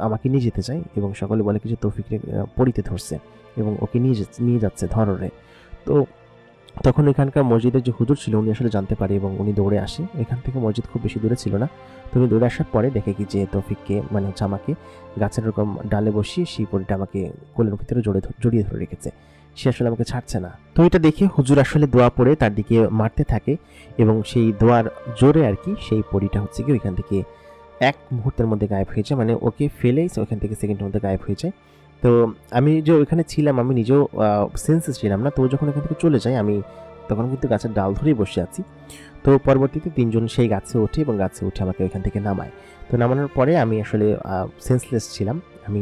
আমাকে নিয়ে যেতে চায়, এবং সকলে বলে কিছু তৌফিককে পরীতে ধরছে এবং ওকে নিয়ে যাচ্ছে ধররে। তো তখন এখানকার মসজিদের যে হুজুর ছিল উনি আসলে জানতে পারে, এবং উনি দৌড়ে আসে। এখান থেকে মসজিদ খুব বেশি দূরে ছিল না। তো উনি দৌড়ে আসার পরে দেখে কি যে তৌফিককে, মানে হচ্ছে আমাকে গাছের এরকম ডালে বসিয়ে সেই পরীটা আমাকে কোলের ভিতরে জড়িয়ে ধরে রেখেছে, সে আসলে আমাকে ছাড়ছে না। তো এটা দেখে হুজুর আসলে দোয়া পড়ে তার দিকে মারতে থাকে, এবং সেই দোয়ার জোরে আর কি সেই পরীটা হচ্ছে কি ওইখান থেকে এক মুহূর্তের মধ্যে গায়েব হয়ে যায়, মানে ওকে ফেলেই ওখান থেকে সেকেন্ডের মধ্যে গায়েব হয়ে যায়। তো আমি যে ওইখানে ছিলাম আমি নিজেও সেন্সেস ছিলাম না। তো যখন এখান থেকে চলে যায় আমি তখন কিন্তু গাছের ডাল ধরেই বসে আছি। তো পরবর্তীতে তিনজন সেই গাছে ওঠে এবং গাছে উঠে আমাকে ওইখান থেকে নামায়। তো নামানোর পরে আমি আসলে সেন্সলেস ছিলাম, আমি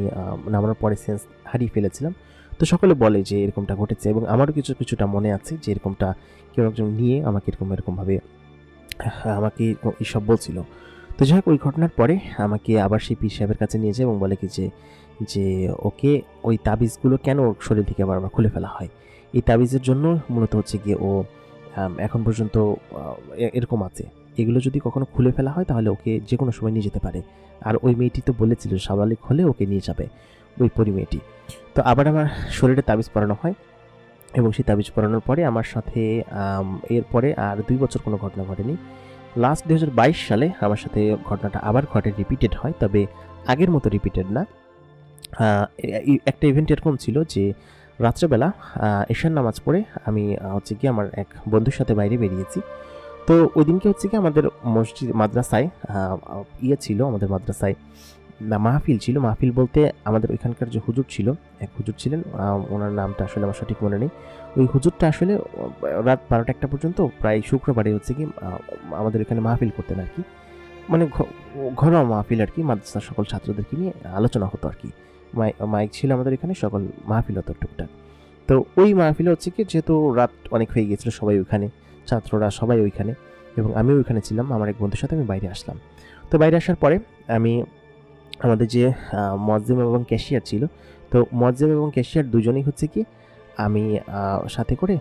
নামানোর পরে সেন্স হারিয়ে ফেলেছিলাম। তো সকলে বলে যে এরকমটা ঘটেছে এবং আমারও কিছুটা মনে আছে যে এরকমটা কেউ একজন নিয়ে আমাকে এরকমভাবে আমাকে এইসব বলছিল। তো যাই হোক ওই ঘটনার পরে আমাকে আবার সেই পীর সাহেবের কাছে নিয়ে যায় এবং বলে কি যে ওকে ওই তাবিজগুলো কেন ওর শরীর থেকে বারবার খুলে ফেলা হয়, এই তাবিজের জন্য মূলত হচ্ছে গিয়ে ও এখন পর্যন্ত এরকম আছে, এগুলো যদি কখনো খুলে ফেলা হয় তাহলে ওকে যে কোনো সময় নিয়ে যেতে পারে। আর ওই মেয়েটি তো বলেছিল স্বাভাবিক হলে ওকে নিয়ে যাবে, ওই পরি মেয়েটি। তো আবার আমার শরীরে তাবিজ পরানো হয় এবং সেই তাবিজ পরানোর পরে আমার সাথে এরপরে আর 2 বছর কোনো ঘটনা ঘটেনি। লাস্ট 2022 সালে আমার সাথে ঘটনাটা আবার ঘটে, রিপিটেড হয়, তবে আগের মতো রিপিটেড না। একটা ইভেন্ট এরকম ছিল যে রাত্রেবেলা এশার নামাজ পড়ে আমি হচ্ছে কি আমার এক বন্ধুর সাথে বাইরে বেরিয়েছি। তো ওই দিনকে হচ্ছে কি আমাদের মাদ্রাসায় ছিল, আমাদের মাদ্রাসায় মাহফিল ছিল। মাহফিল বলতে আমাদের ওইখানকার যে হুজুর ছিল, এক হুজুর ছিলেন, ওনার নামটা আসলে আমার সঠিক মনে নেই। ওই হুজুরটা আসলে রাত 12টা পর্যন্ত প্রায় শুক্রবারে হচ্ছে কি আমাদের এখানে মাহফিল করতেন আর কি, মানে ঘরোয়া মাহফিল আর কি, মাদ্রাসার সকল ছাত্রদেরকে নিয়ে আলোচনা হতো আর কি। মাইক ছিল আমাদের এখানে, সকল মাহফিল হতো টুকটাক। তো ওই মাহফিলে হচ্ছে কি যেহেতু রাত অনেক হয়ে গিয়েছিল, সবাই ওইখানে, ছাত্ররা সবাই ওইখানে এবং আমিও ওইখানে ছিলাম। আমার এক বন্ধুর সাথে আমি বাইরে আসলাম। তো বাইরে আসার পরে আমি আমাদের যে মুয়াজ্জিম এবং ক্যাশিয়ার ছিল, তো মুয়াজ্জিম এবং ক্যাশিয়ার দুজনেই হচ্ছে কি আমি সাথে করে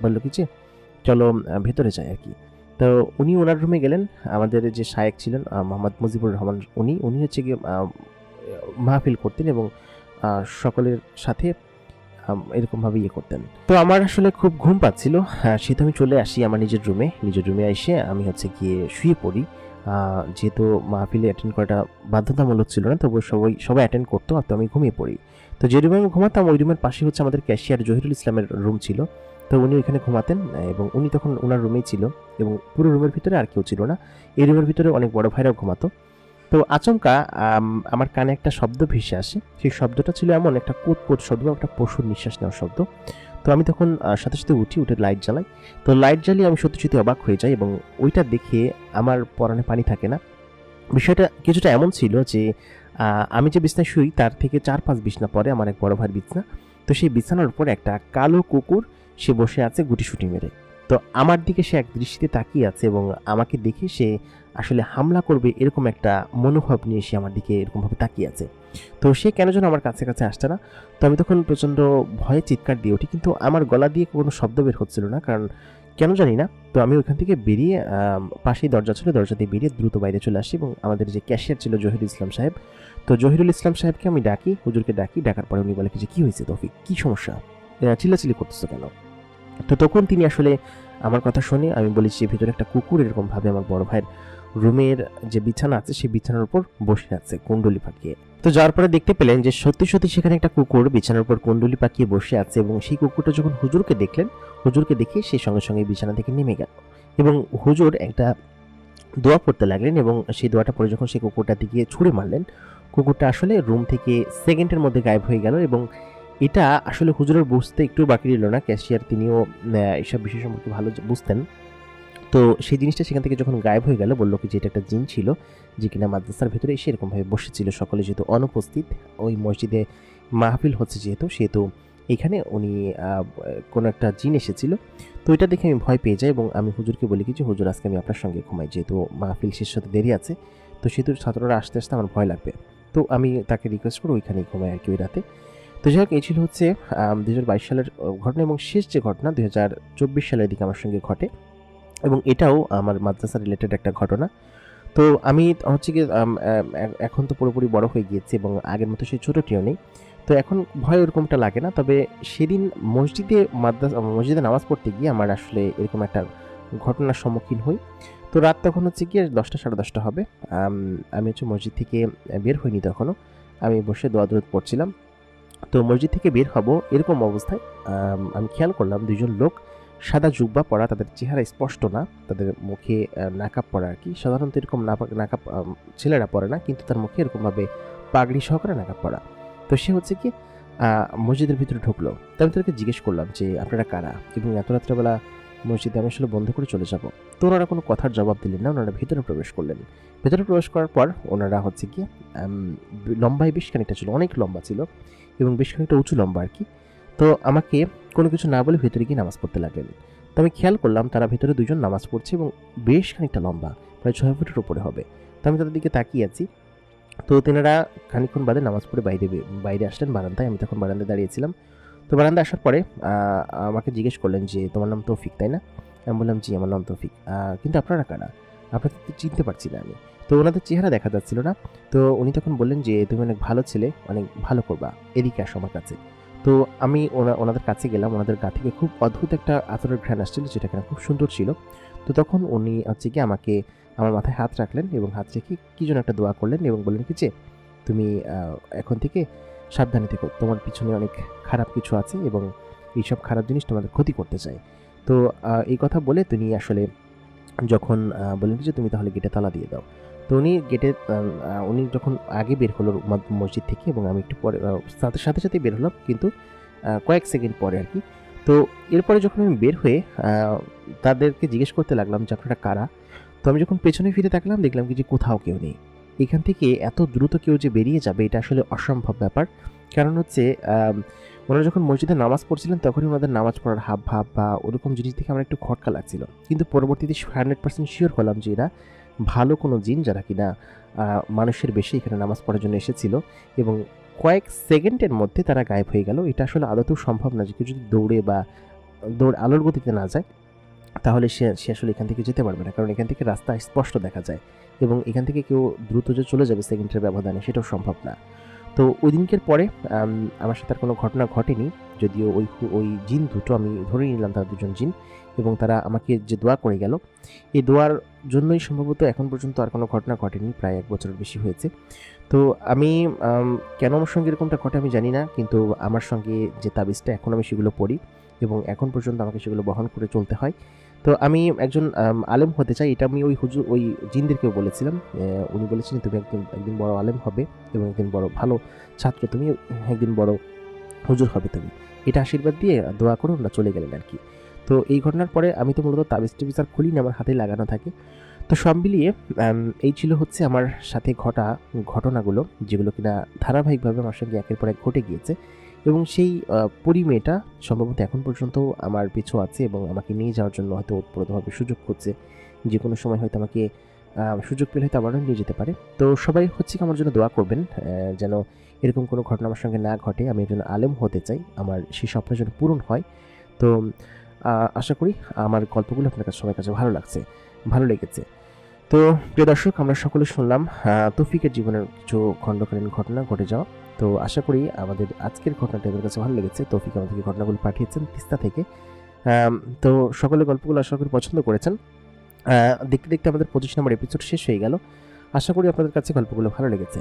বললো কি যে চলো ভেতরে যাই আর কি। তো উনি ওনার রুমে গেলেন। আমাদের যে শায়েক ছিলেন মোহাম্মদ মুজিবুর রহমান, উনি হচ্ছে গিয়ে মাহফিল করতেন এবং সকলের সাথে এরকমভাবে করতেন। তো আমার আসলে খুব ঘুম পাচ্ছিল, সেহেতু আমি চলে আসি আমার নিজের রুমে এসে আমি হচ্ছে গিয়ে শুয়ে পড়ি। যেহেতু মাহফিলে অ্যাটেন্ড করাটা বাধ্যতামূলক ছিল না, তবু সবাই অ্যাটেন্ড করতো, তো আমি ঘুমিয়ে পড়ি। তো যে রুমে আমি ঘুমাতাম ওই রুমের পাশে হচ্ছে আমাদের ক্যাশিয়ার জহিরুল ইসলামের রুম ছিল। তো উনি ওইখানে ঘুমাতেন এবং উনি তখন ওনার রুমেই ছিল এবং পুরো রুমের ভিতরে আর কেউ ছিল না, এই রুমের ভিতরে অনেক বড় ভাইরাও ঘুমাতো। তো আচমকা আমার কানে একটা শব্দ ভেসে আসে, সেই শব্দটা ছিল এমন একটা কোট শব্দ, একটা পশুর নিঃশ্বাস নেওয়ার শব্দ। তো আমি তখন সাথে সাথে উঠে লাইট জ্বালাই। তো লাইট জ্বালিয়ে আমি সত্যি অবাক হয়ে যাই এবং ওইটা দেখে আমার পরনে পানি থাকে না। বিষয়টা কিছুটা এমন ছিল যে আমি যে বিছনায় শুই তার থেকে 4-5 বিছনা পরে আমার এক বড় ভাইয়ের বিছনা। তো সেই বিছানার উপর একটা কালো কুকুর সে বসে আছে গুটিসুটি মেরে। তো আমার দিকে সে এক দৃষ্টিতে তাকিয়ে আছে এবং আমাকে দেখে সে আসলে হামলা করবে এরকম একটা মনোভাব নিয়ে সে আমার দিকে এরকমভাবে তাকিয়ে আছে। তো সে কেন যেন আমার কাছে আসছে না। তো আমি তখন প্রচণ্ড ভয়ে চিৎকার দিয়ে উঠি, কিন্তু আমার গলা দিয়ে কোনো শব্দ বের হচ্ছিল না, কারণ কেন জানি না। তো আমি ওইখান থেকে বেরিয়ে পাশেই দরজা ছিল, দরজা দিয়ে বেরিয়ে দ্রুত বাইরে চলে আসি এবং আমাদের যে ক্যাশিয়ার ছিল জহিরুল ইসলাম সাহেব, তো জহিরুল ইসলাম সাহেবকে আমি ডাকি, হুজুরকে ডাকার পরে উনি বলে কি হয়েছে তৌফিক, কি সমস্যা, চিল্লাচিল্লি করতেছো কেন? তো তখন তিনি আসলে আমার কথা শুনে আমি বলি যে ভিতরে একটা কুকুর এরকমভাবে আমার বড় ভাইয়ের রুমের যে বিছানা আছে সেই বিছানার উপর বসে আছে কুণ্ডলি পাকিয়ে। তো যাওয়ার পরে দেখতে পেলেন যে সত্যি সেখানে একটা কুকুর বিছানার উপর কুণ্ডলি পাকিয়ে বসে আছে এবং সেই কুকুরটা যখন হুজুরকে দেখে সেই সঙ্গে সঙ্গে বিছানা থেকে নেমে গেল এবং হুজুর একটা দোয়া পড়তে লাগলেন এবং সেই দোয়াটা পরে যখন সেই কুকুরটা দিকে ছুঁড়ে মারলেন, কুকুরটা আসলে রুম থেকে সেকেন্ডের মধ্যে গায়েব হয়ে গেল এবং এটা আসলে হুজুরের বুঝতে একটু বাকি রইল না। ক্যাশিয়ার তিনিও এইসব বিষয় সম্পর্কে ভালো বুঝতেন। তো সেই জিনিসটা সেখান থেকে যখন গায়েব হয়ে গেল, বললো কি যে এটা একটা জিন ছিল যে কিনা মাদ্রাসার ভেতরে এসে এরকমভাবে বসেছিল, সকলে যেহেতু অনুপস্থিত, ওই মসজিদে মাহফিল হচ্ছে সেহেতু এখানে উনি কোনো একটা জিন এসেছিল। তো এটা দেখে আমি ভয় পেয়ে যাই এবং আমি হুজুরকে বলি কি যে হুজুর আজকে আমি আপনার সঙ্গে ঘুমাই, যেহেতু মাহফিল শেষ হতে দেরি আছে, তো সেহেতু ছাত্ররা আসতে আমার ভয় লাগবে। তো আমি তাকে রিকোয়েস্ট করে ওইখানেই ঘুমাই আর কি ওই রাতে। তো যাই হোক এই ছিল হচ্ছে 2022 সালের ঘটনা এবং শেষ যে ঘটনা 2024 সালের দিকে আমার সঙ্গে ঘটে এবং এটাও আমার মাদ্রাসা রিলেটেড একটা ঘটনা। তো আমি হচ্ছে কি এখন তো পুরোপুরি বড় হয়ে গিয়েছি এবং আগের মতো সেই ছোটোটিও নেই, তো এখন ভয় ওরকমটা লাগে না। তবে সেদিন মসজিদে নামাজ পড়তে গিয়ে আমার আসলে এরকম একটা ঘটনার সম্মুখীন হই। তো রাত তখন হচ্ছে গিয়ে 10টা 10:30 হবে। আমি হচ্ছে মসজিদ থেকে বের হইনি তখনও, আমি বসে দোয়া দরুদ পড়ছিলাম। তো মসজিদ থেকে বের হব এরকম অবস্থায় আমি খেয়াল করলাম দুইজন লোক সাদা জুব্বা পরা, তাদের চেহারা স্পষ্ট না, তাদের মুখে নাকাব পরা আর কি। সাধারণত এরকম নাকাব ছেলেরা পরে না, কিন্তু তার মুখে এরকমভাবে পাগড়ি সহকারে নাকাব পরা। তো সে হচ্ছে কি মসজিদের ভিতরে ঢুকলো। তো আমি তাদেরকে জিজ্ঞেস করলাম যে আপনারা কারা এবং এত রাত্রেবেলা মসজিদে আমি আসলে বন্ধ করে চলে যাব। তো ওনারা কোনো কথার জবাব দিলেন না, ওনারা ভিতরে প্রবেশ করলেন। ভেতরে প্রবেশ করার পর ওনারা হচ্ছে কি লম্বায় বেশ খানিকটা ছিল, অনেক লম্বা ছিল এবং বেশ খানিকটা উঁচু লম্বা আর কি। তো আমাকে কোনো কিছু না বলে ভেতরে গিয়ে নামাজ পড়তে লাগলেন। তো আমি খেয়াল করলাম তারা ভেতরে দুজন নামাজ পড়ছে এবং বেশ খানিকটা লম্বা, প্রায় 6 ফুটের উপরে হবে। তো আমি তাদের দিকে তাকিয়ে আছি। তো তেনারা খানিকক্ষণ বাদে নামাজ পড়ে বাইরে আসলেন বারান্দায়। আমি তখন বারান্দায় দাঁড়িয়েছিলাম। তো বারান্দায় আসার পরে আমাকে জিজ্ঞেস করলেন যে তোমার নাম তৌফিক তাই না? আমি বললাম জি আমার নাম তৌফিক। কিন্তু আপনারা কারা? আপনাদের তো চিনতে পারছি না আমি। তো ওনাদের চেহারা দেখা যাচ্ছিল না। তো উনি তখন বললেন যে তুমি অনেক ভালো ছেলে, অনেক ভালো করবা, এদিকে আসো আমার কাছে। তো আমি ওনাদের কাছে গেলাম। ওনাদের গা থেকে খুব অদ্ভুত একটা আতরের ঘ্রাণ আসছিল, যেটা কিনা খুব সুন্দর ছিল। তো তখন উনি হচ্ছে কি আমাকে আমার মাথায় হাত রাখলেন এবং হাত রেখে কি যেন একটা দোয়া করলেন এবং বললেন কি যে তুমি এখন থেকে সাবধানে থেকো, তোমার পিছনে অনেক খারাপ কিছু আছে এবং এইসব খারাপ জিনিস তোমাদের ক্ষতি করতে চায়। তো এই কথা বলে তিনি আসলে যখন বললেন যে তুমি তাহলে গেটে তালা দিয়ে দাও। তো উনি যখন আগে বের হলো মসজিদ থেকে এবং আমি একটু পরে সাথে সাথে বের হলাম, কিন্তু কয়েক সেকেন্ড পরে আর কি। তো এরপরে যখন আমি বের হয়ে তাদেরকে জিজ্ঞেস করতে লাগলাম যে আপনারা কারা। তো আমি যখন পেছনে ফিরে তাকলাম, দেখলাম কি যে কোথাও কেউ নেই। এখান থেকে এত দ্রুত কেউ যে বেরিয়ে যাবে এটা আসলে অসম্ভব ব্যাপার। কারণ হচ্ছে ওনারা যখন মসজিদে নামাজ পড়ছিলেন তখনই ওনাদের নামাজ পড়ার হাব ভাব বা ওরকম জিনিস দেখে আমার একটু খটকা লাগছিল। কিন্তু পরবর্তীতে 100% শিওর হলাম যে এরা ভালো কোনো জিন, যারা কিনা মানুষের বেশি এখানে নামাজ পড়ার জন্য এসেছিল এবং কয়েক সেকেন্ডের মধ্যে তারা গায়েব হয়ে গেল। এটা আসলে আদতেও সম্ভব না যে কেউ যদি দৌড়ে আলোর গতিতে না যায় তাহলে সে আসলে এখান থেকে যেতে পারবে না, কারণ এখান থেকে রাস্তা স্পষ্ট দেখা যায় এবং এখান থেকে কেউ দ্রুত যে চলে যাবে সেকেন্ডের ব্যবধানে সেটাও সম্ভব না। তো ওই দিনকের পরে আমার সাথে আর কোনো ঘটনা ঘটেনি, যদিও ওই জিন দুটো আমি ধরে নিলাম তারা দুজন জিন এবং তারা আমাকে যে দোয়া করে গেল এই দোয়ার জন্যই সম্ভবত এখন পর্যন্ত আর কোনো ঘটনা ঘটেনি, প্রায় 1 বছরের বেশি হয়েছে। তো আমি কেন আমার সঙ্গে এরকমটা ঘটে আমি জানি না, কিন্তু আমার সঙ্গে যে তাবিজটা এখন আমি সেগুলো পড়ি এবং এখন পর্যন্ত আমাকে সেগুলো বহন করে চলতে হয়। তো আমি একজন আলেম হতে চাই, এটা আমি ওই জিনদেরকেও বলেছিলাম। উনি বলেছিলেন তুমি একদিন বড় আলেম হবে এবং একদিন বড় ভালো ছাত্র, তুমি একদিন বড় হুজুর হবে তুমি, এটা আশীর্বাদ দিয়ে দোয়া করে ওনারা চলে গেলেন আর কি। তো এই ঘটনার পরে আমি তো মূলত তাবিজ টাবিজ আর খুলি না, আমার হাতে লাগানো থাকে। তো সব মিলিয়ে এই ছিল হচ্ছে আমার সাথে ঘটা ঘটনাগুলো, যেগুলো কিনা ধারাবাহিকভাবে আমার সঙ্গে একের পর এক ঘটে গিয়েছে এবং সেই পরী মেয়েটা সম্ভবত এখন পর্যন্ত আমার পিছু আছে এবং আমাকে নিয়ে যাওয়ার জন্য হয়তো ওতপ্রোতভাবে সুযোগ খুঁজছে। যে কোনো সময় হয়তো আমাকে সুযোগ পেলে হয়তো আবারও নিয়ে যেতে পারে। তো সবাই হচ্ছে আমার জন্য দোয়া করবেন যেন এরকম কোনো ঘটনা আমার সঙ্গে না ঘটে। আমি একজন আলেম হতে চাই, আমার সেই স্বপ্ন যেন পূরণ হয়। তো আশা করি আমার গল্পগুলো আপনার কাছে সবার কাছে ভালো লেগেছে। তো প্রিয় দর্শক, আমরা সকলে শুনলাম তৌফিকের জীবনের কিছু খণ্ডকালীন ঘটনা ঘটে যাওয়া। তো আশা করি আমাদের আজকের ঘটনাটা আপনার কাছে ভালো লেগেছে। তৌফিক আমাদেরকে ঘটনাগুলো পাঠিয়েছেন তিস্তা থেকে। তো সকলে গল্পগুলো আশা করি পছন্দ করেছেন। দেখতে দেখতে আমাদের 25 নম্বর এপিসোড শেষ হয়ে গেল। আশা করি আপনাদের কাছে গল্পগুলো ভালো লেগেছে।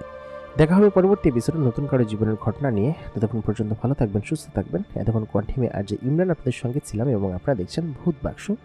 দেখা হবে পরবর্তী এপিসোডে নতুন কারো জীবনের ঘটনা নিয়ে। ততক্ষণ পর্যন্ত ভালো থাকবেন, সুস্থ থাকবেন। এতক্ষণ কোয়ান্টিমে আর যে ইমরান আপনাদের সঙ্গে ছিলাম এবং আপনারা দেখছেন ভূত বাক্স